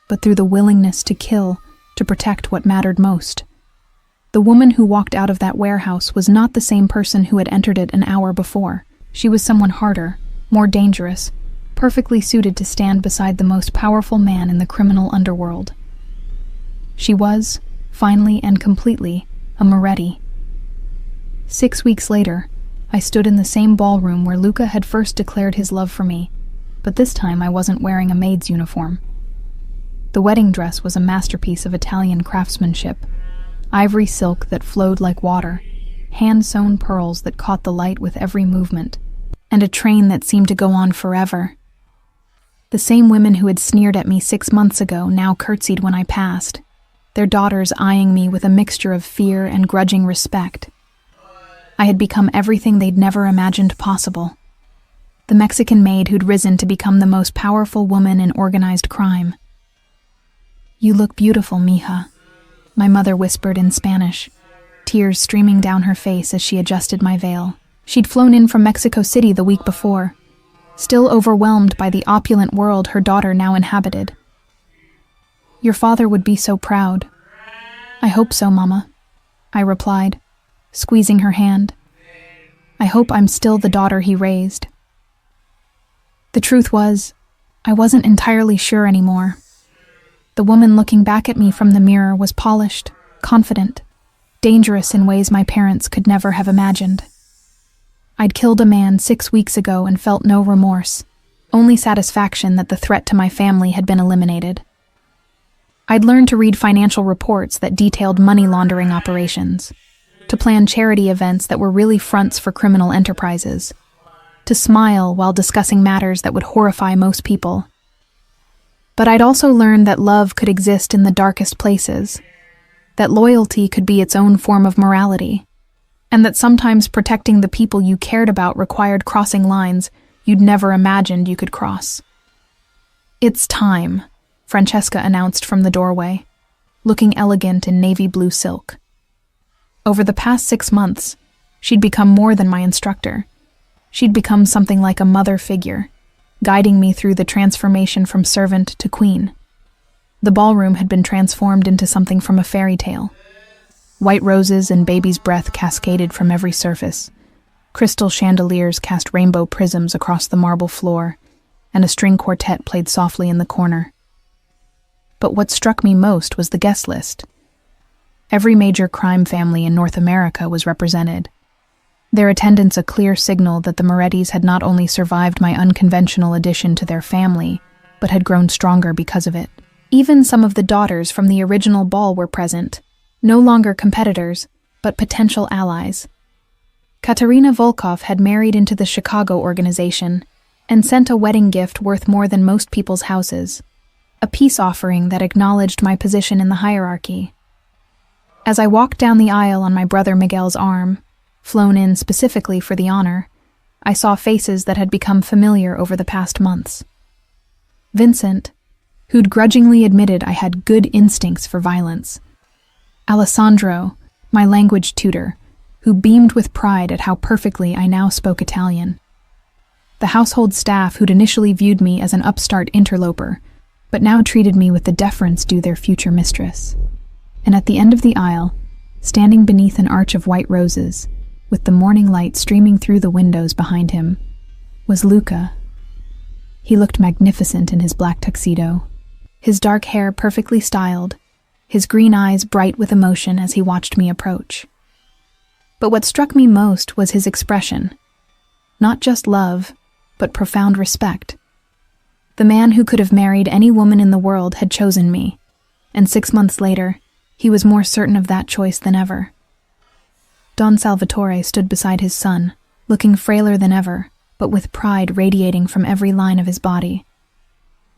but through the willingness to kill to protect what mattered most. The woman who walked out of that warehouse was not the same person who had entered it an hour before. She was someone harder, more dangerous, perfectly suited to stand beside the most powerful man in the criminal underworld. She was, finally and completely, a Moretti. 6 weeks later, I stood in the same ballroom where Luka had first declared his love for me, but this time I wasn't wearing a maid's uniform. The wedding dress was a masterpiece of Italian craftsmanship, ivory silk that flowed like water, hand-sewn pearls that caught the light with every movement, and a train that seemed to go on forever. The same women who had sneered at me 6 months ago now curtsied when I passed, their daughters eyeing me with a mixture of fear and grudging respect. I had become everything they'd never imagined possible. The Mexican maid who'd risen to become the most powerful woman in organized crime. "You look beautiful, mija," my mother whispered in Spanish, tears streaming down her face as she adjusted my veil. She'd flown in from Mexico City the week before, still overwhelmed by the opulent world her daughter now inhabited. "Your father would be so proud." "I hope so, Mama," I replied, squeezing her hand. "I hope I'm still the daughter he raised." The truth was, I wasn't entirely sure anymore. The woman looking back at me from the mirror was polished, confident, dangerous in ways my parents could never have imagined. I'd killed a man 6 weeks ago and felt no remorse, only satisfaction that the threat to my family had been eliminated. I'd learned to read financial reports that detailed money laundering operations, to plan charity events that were really fronts for criminal enterprises, to smile while discussing matters that would horrify most people. But I'd also learned that love could exist in the darkest places, that loyalty could be its own form of morality, and that sometimes protecting the people you cared about required crossing lines you'd never imagined you could cross. "It's time," Francesca announced from the doorway, looking elegant in navy blue silk. Over the past 6 months, she'd become more than my instructor. She'd become something like a mother figure, guiding me through the transformation from servant to queen. The ballroom had been transformed into something from a fairy tale. White roses and baby's breath cascaded from every surface. Crystal chandeliers cast rainbow prisms across the marble floor, and a string quartet played softly in the corner. But what struck me most was the guest list. Every major crime family in North America was represented, their attendance a clear signal that the Morettis had not only survived my unconventional addition to their family, but had grown stronger because of it. Even some of the daughters from the original ball were present, no longer competitors, but potential allies. Katerina Volkov had married into the Chicago organization and sent a wedding gift worth more than most people's houses, a peace offering that acknowledged my position in the hierarchy. As I walked down the aisle on my brother Miguel's arm, flown in specifically for the honor, I saw faces that had become familiar over the past months. Vincent, who'd grudgingly admitted I had good instincts for violence. Alessandro, my language tutor, who beamed with pride at how perfectly I now spoke Italian. The household staff who'd initially viewed me as an upstart interloper, but now treated me with the deference due their future mistress. And at the end of the aisle, standing beneath an arch of white roses, with the morning light streaming through the windows behind him, was Luca. He looked magnificent in his black tuxedo, his dark hair perfectly styled, his green eyes bright with emotion as he watched me approach. But what struck me most was his expression. Not just love, but profound respect. The man who could have married any woman in the world had chosen me, and 6 months later, he was more certain of that choice than ever. Don Salvatore stood beside his son, looking frailer than ever, but with pride radiating from every line of his body.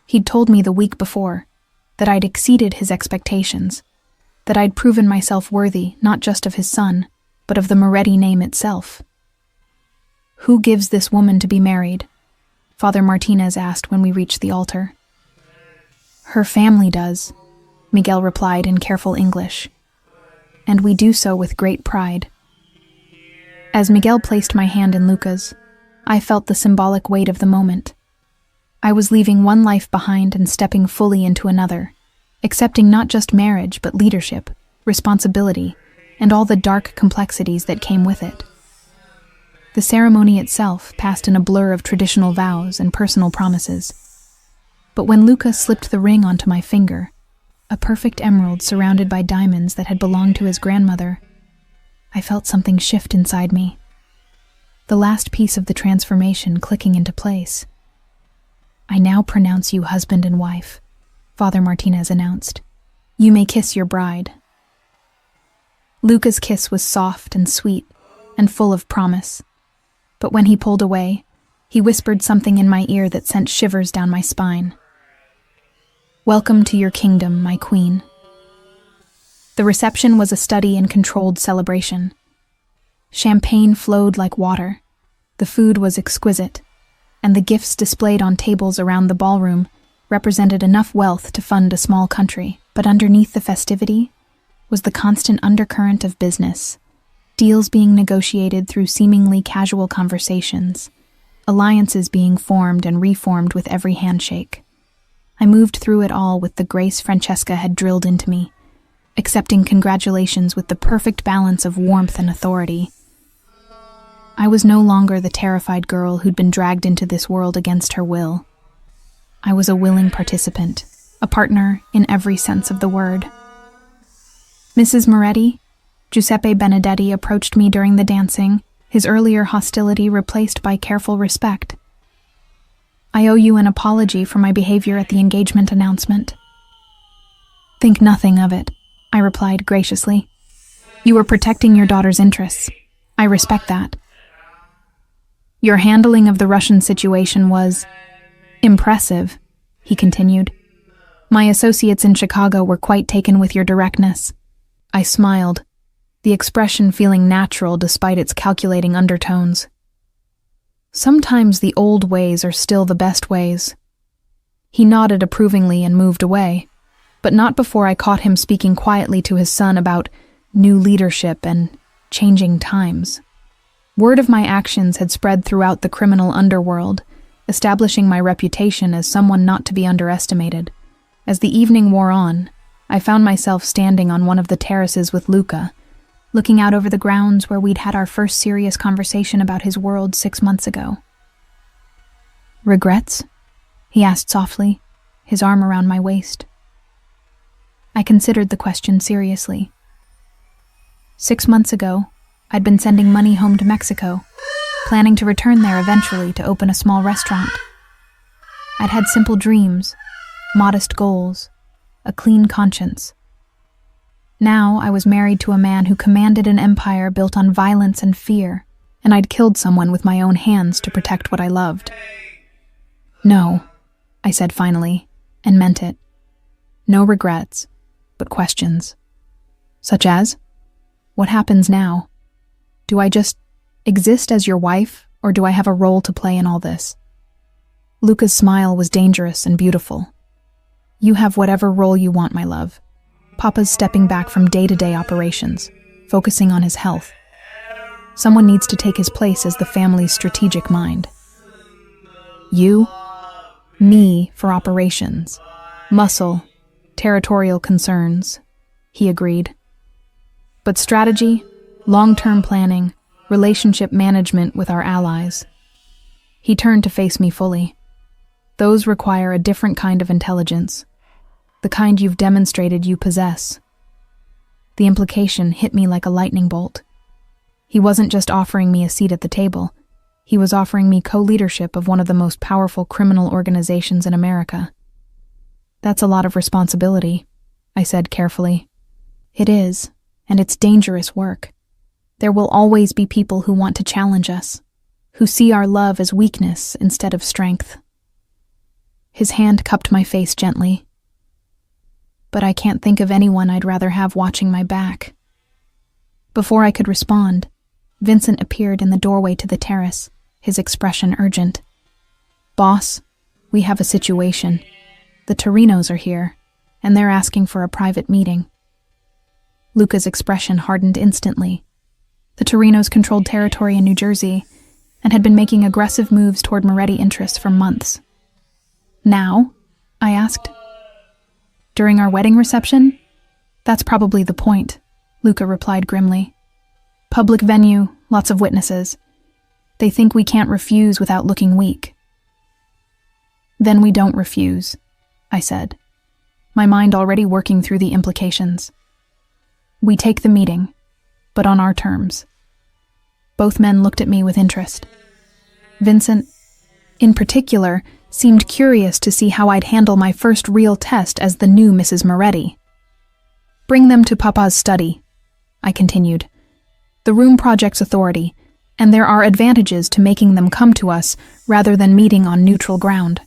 He'd told me the week before that I'd exceeded his expectations, that I'd proven myself worthy not just of his son, but of the Moretti name itself. "Who gives this woman to be married?" Father Martinez asked when we reached the altar. "Her family does," Miguel replied in careful English, "and we do so with great pride." As Miguel placed my hand in Luca's, I felt the symbolic weight of the moment. I was leaving one life behind and stepping fully into another, accepting not just marriage but leadership, responsibility, and all the dark complexities that came with it. The ceremony itself passed in a blur of traditional vows and personal promises. But when Luca slipped the ring onto my finger, a perfect emerald surrounded by diamonds that had belonged to his grandmother, I felt something shift inside me. The last piece of the transformation clicking into place. "I now pronounce you husband and wife," Father Martinez announced. "You may kiss your bride." Luca's kiss was soft and sweet and full of promise. But when he pulled away, he whispered something in my ear that sent shivers down my spine. "Welcome to your kingdom, my queen." The reception was a study in controlled celebration. Champagne flowed like water, the food was exquisite, and the gifts displayed on tables around the ballroom represented enough wealth to fund a small country. But underneath the festivity was the constant undercurrent of business, deals being negotiated through seemingly casual conversations, alliances being formed and reformed with every handshake. I moved through it all with the grace Francesca had drilled into me, accepting congratulations with the perfect balance of warmth and authority. I was no longer the terrified girl who'd been dragged into this world against her will. I was a willing participant, a partner in every sense of the word. Mrs. Moretti, Giuseppe Benedetti approached me during the dancing, his earlier hostility replaced by careful respect. I owe you an apology for my behavior at the engagement announcement." "Think nothing of it," I replied graciously. "You were protecting your daughter's interests. I respect that." "Your handling of the Russian situation was impressive," he continued. "My associates in Chicago were quite taken with your directness." I smiled, the expression feeling natural despite its calculating undertones. Sometimes the old ways are still the best ways. He nodded approvingly and moved away, but not before I caught him speaking quietly to his son about new leadership and changing times. Word of my actions had spread throughout the criminal underworld, establishing my reputation as someone not to be underestimated. As the evening wore on, I found myself standing on one of the terraces with Luca, looking out over the grounds where we'd had our first serious conversation about his world 6 months ago. "Regrets?" he asked softly, his arm around my waist. I considered the question seriously. 6 months ago, I'd been sending money home to Mexico, planning to return there eventually to open a small restaurant. I'd had simple dreams, modest goals, a clean conscience. Now I was married to a man who commanded an empire built on violence and fear, and I'd killed someone with my own hands to protect what I loved. "No," I said finally, and meant it. No regrets, but questions. Such as, what happens now? Do I just exist as your wife, or do I have a role to play in all this? Luca's smile was dangerous and beautiful. "You have whatever role you want, my love. Papa's stepping back from day-to-day operations, focusing on his health. Someone needs to take his place as the family's strategic mind. You, me for operations, muscle, territorial concerns," he agreed. "But strategy, long-term planning, relationship management with our allies." He turned to face me fully. "Those require a different kind of intelligence. The kind you've demonstrated you possess." The implication hit me like a lightning bolt. He wasn't just offering me a seat at the table. He was offering me co-leadership of one of the most powerful criminal organizations in America. "That's a lot of responsibility," I said carefully. "It is, and it's dangerous work. There will always be people who want to challenge us, who see our love as weakness instead of strength." His hand cupped my face gently. "But I can't think of anyone I'd rather have watching my back." Before I could respond, Vincent appeared in the doorway to the terrace, his expression urgent. "Boss, we have a situation. The Torinos are here, and they're asking for a private meeting." Luca's expression hardened instantly. The Torinos controlled territory in New Jersey and had been making aggressive moves toward Moretti interests for months. "Now?" I asked. "During our wedding reception? That's probably the point," Luca replied grimly. "Public venue, lots of witnesses. They think we can't refuse without looking weak." "Then we don't refuse," I said, my mind already working through the implications. "We take the meeting, but on our terms." Both men looked at me with interest. Vincent, in particular, seemed curious to see how I'd handle my first real test as the new Mrs. Moretti. "Bring them to Papa's study," I continued. "The room project's authority, and there are advantages to making them come to us rather than meeting on neutral ground."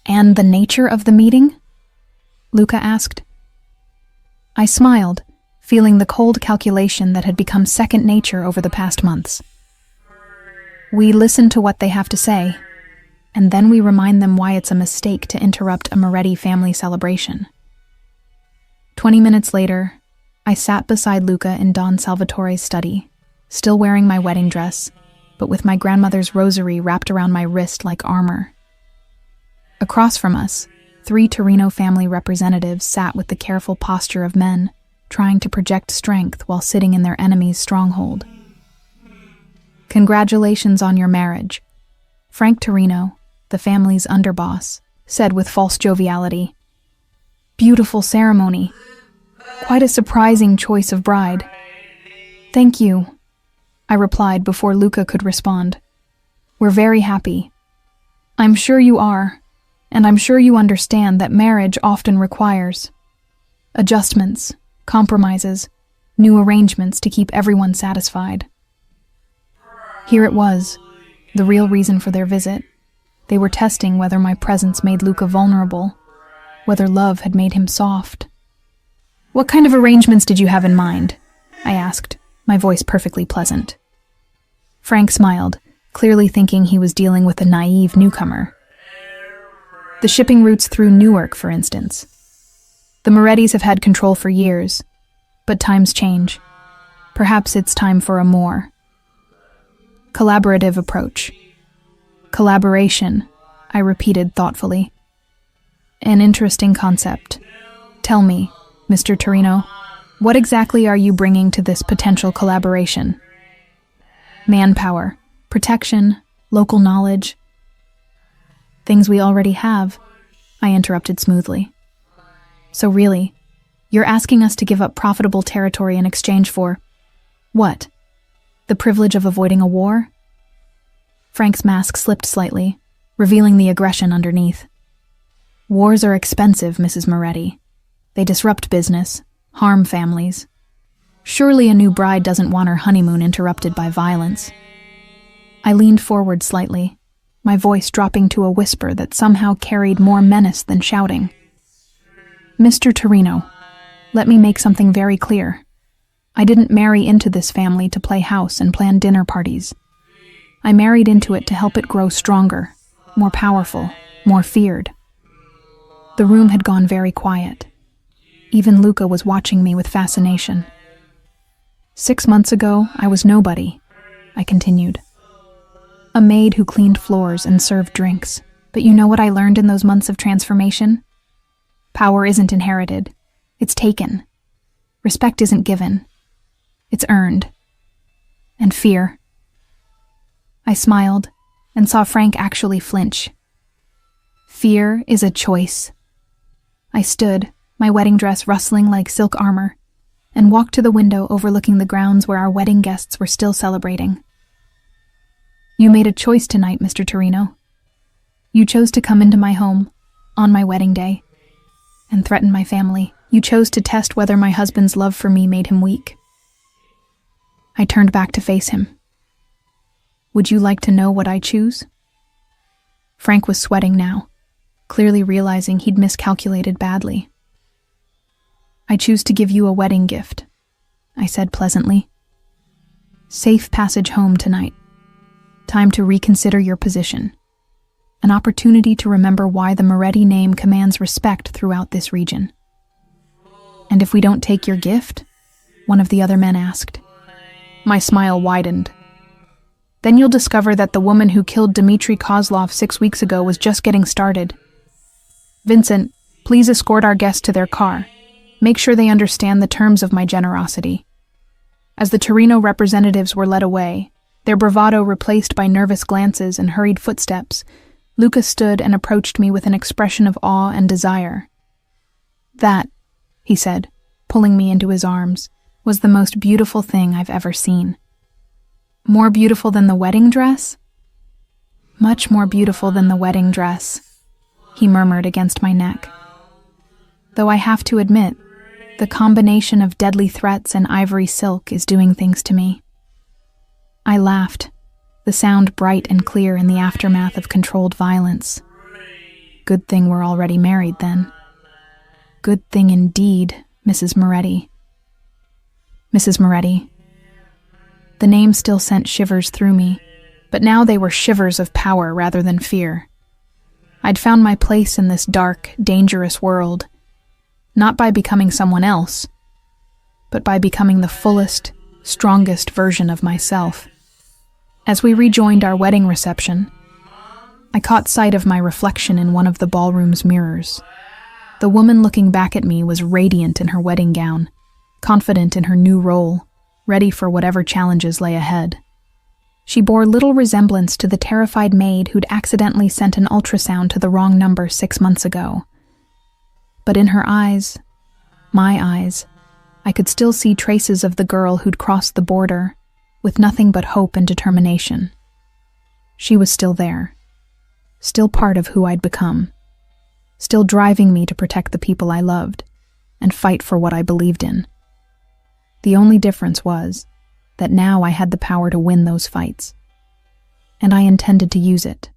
"And the nature of the meeting?" Luca asked. I smiled, feeling the cold calculation that had become second nature over the past months. "We listen to what they have to say, and then we remind them why it's a mistake to interrupt a Moretti family celebration." 20 minutes later, I sat beside Luca in Don Salvatore's study, still wearing my wedding dress, but with my grandmother's rosary wrapped around my wrist like armor. Across from us, 3 Torino family representatives sat with the careful posture of men, trying to project strength while sitting in their enemy's stronghold. "Congratulations on your marriage," Frank Torino, the family's underboss, said with false joviality. "Beautiful ceremony. Quite a surprising choice of bride." "Thank you," I replied before Luca could respond. "We're very happy." I'm sure you are, and I'm sure you understand that marriage often requires adjustments, compromises, new arrangements to keep everyone satisfied. Here it was, the real reason for their visit. They were testing whether my presence made Luca vulnerable, whether love had made him soft. "What kind of arrangements did you have in mind?" I asked, my voice perfectly pleasant. Frank smiled, clearly thinking he was dealing with a naive newcomer. "The shipping routes through Newark, for instance. The Morettis have had control for years, but times change. Perhaps it's time for a more collaborative approach." "Collaboration," I repeated thoughtfully. "An interesting concept. Tell me, Mr. Torino, what exactly are you bringing to this potential collaboration?" "Manpower, protection, local knowledge." "Things we already have," I interrupted smoothly. "So really, you're asking us to give up profitable territory in exchange for what? The privilege of avoiding a war?" Frank's mask slipped slightly, revealing the aggression underneath. "Wars are expensive, Mrs. Moretti. They disrupt business, harm families. Surely a new bride doesn't want her honeymoon interrupted by violence." I leaned forward slightly, my voice dropping to a whisper that somehow carried more menace than shouting. "Mr. Torino, let me make something very clear. I didn't marry into this family to play house and plan dinner parties. I married into it to help it grow stronger, more powerful, more feared." The room had gone very quiet. Even Luca was watching me with fascination. "6 months ago, I was nobody," I continued. "A maid who cleaned floors and served drinks. But you know what I learned in those months of transformation? Power isn't inherited. It's taken. Respect isn't given. It's earned. And fear." I smiled and saw Frank actually flinch. "Fear is a choice." I stood, my wedding dress rustling like silk armor, and walked to the window overlooking the grounds where our wedding guests were still celebrating. "You made a choice tonight, Mr. Torino. You chose to come into my home, on my wedding day, and threaten my family. You chose to test whether my husband's love for me made him weak." I turned back to face him. "Would you like to know what I choose?" Frank was sweating now, clearly realizing he'd miscalculated badly. "I choose to give you a wedding gift," I said pleasantly. "Safe passage home tonight. Time to reconsider your position. An opportunity to remember why the Moretti name commands respect throughout this region." "And if we don't take your gift?" one of the other men asked. My smile widened. "Then you'll discover that the woman who killed Dmitry Kozlov 6 weeks ago was just getting started. Vincent, please escort our guests to their car. Make sure they understand the terms of my generosity." As the Torino representatives were led away, their bravado replaced by nervous glances and hurried footsteps, Luca stood and approached me with an expression of awe and desire. "That," he said, pulling me into his arms, "was the most beautiful thing I've ever seen." "More beautiful than the wedding dress?" "Much more beautiful than the wedding dress," he murmured against my neck. "Though I have to admit, the combination of deadly threats and ivory silk is doing things to me." I laughed, the sound bright and clear in the aftermath of controlled violence. "Good thing we're already married, then." "Good thing indeed, Mrs. Moretti." Mrs. Moretti. The name still sent shivers through me, but now they were shivers of power rather than fear. I'd found my place in this dark, dangerous world, not by becoming someone else, but by becoming the fullest, strongest version of myself. As we rejoined our wedding reception, I caught sight of my reflection in one of the ballroom's mirrors. The woman looking back at me was radiant in her wedding gown, confident in her new role, ready for whatever challenges lay ahead. She bore little resemblance to the terrified maid who'd accidentally sent an ultrasound to the wrong number 6 months ago. But in her eyes, my eyes, I could still see traces of the girl who'd crossed the border, with nothing but hope and determination. She was still there, still part of who I'd become, still driving me to protect the people I loved and fight for what I believed in. The only difference was that now I had the power to win those fights, and I intended to use it.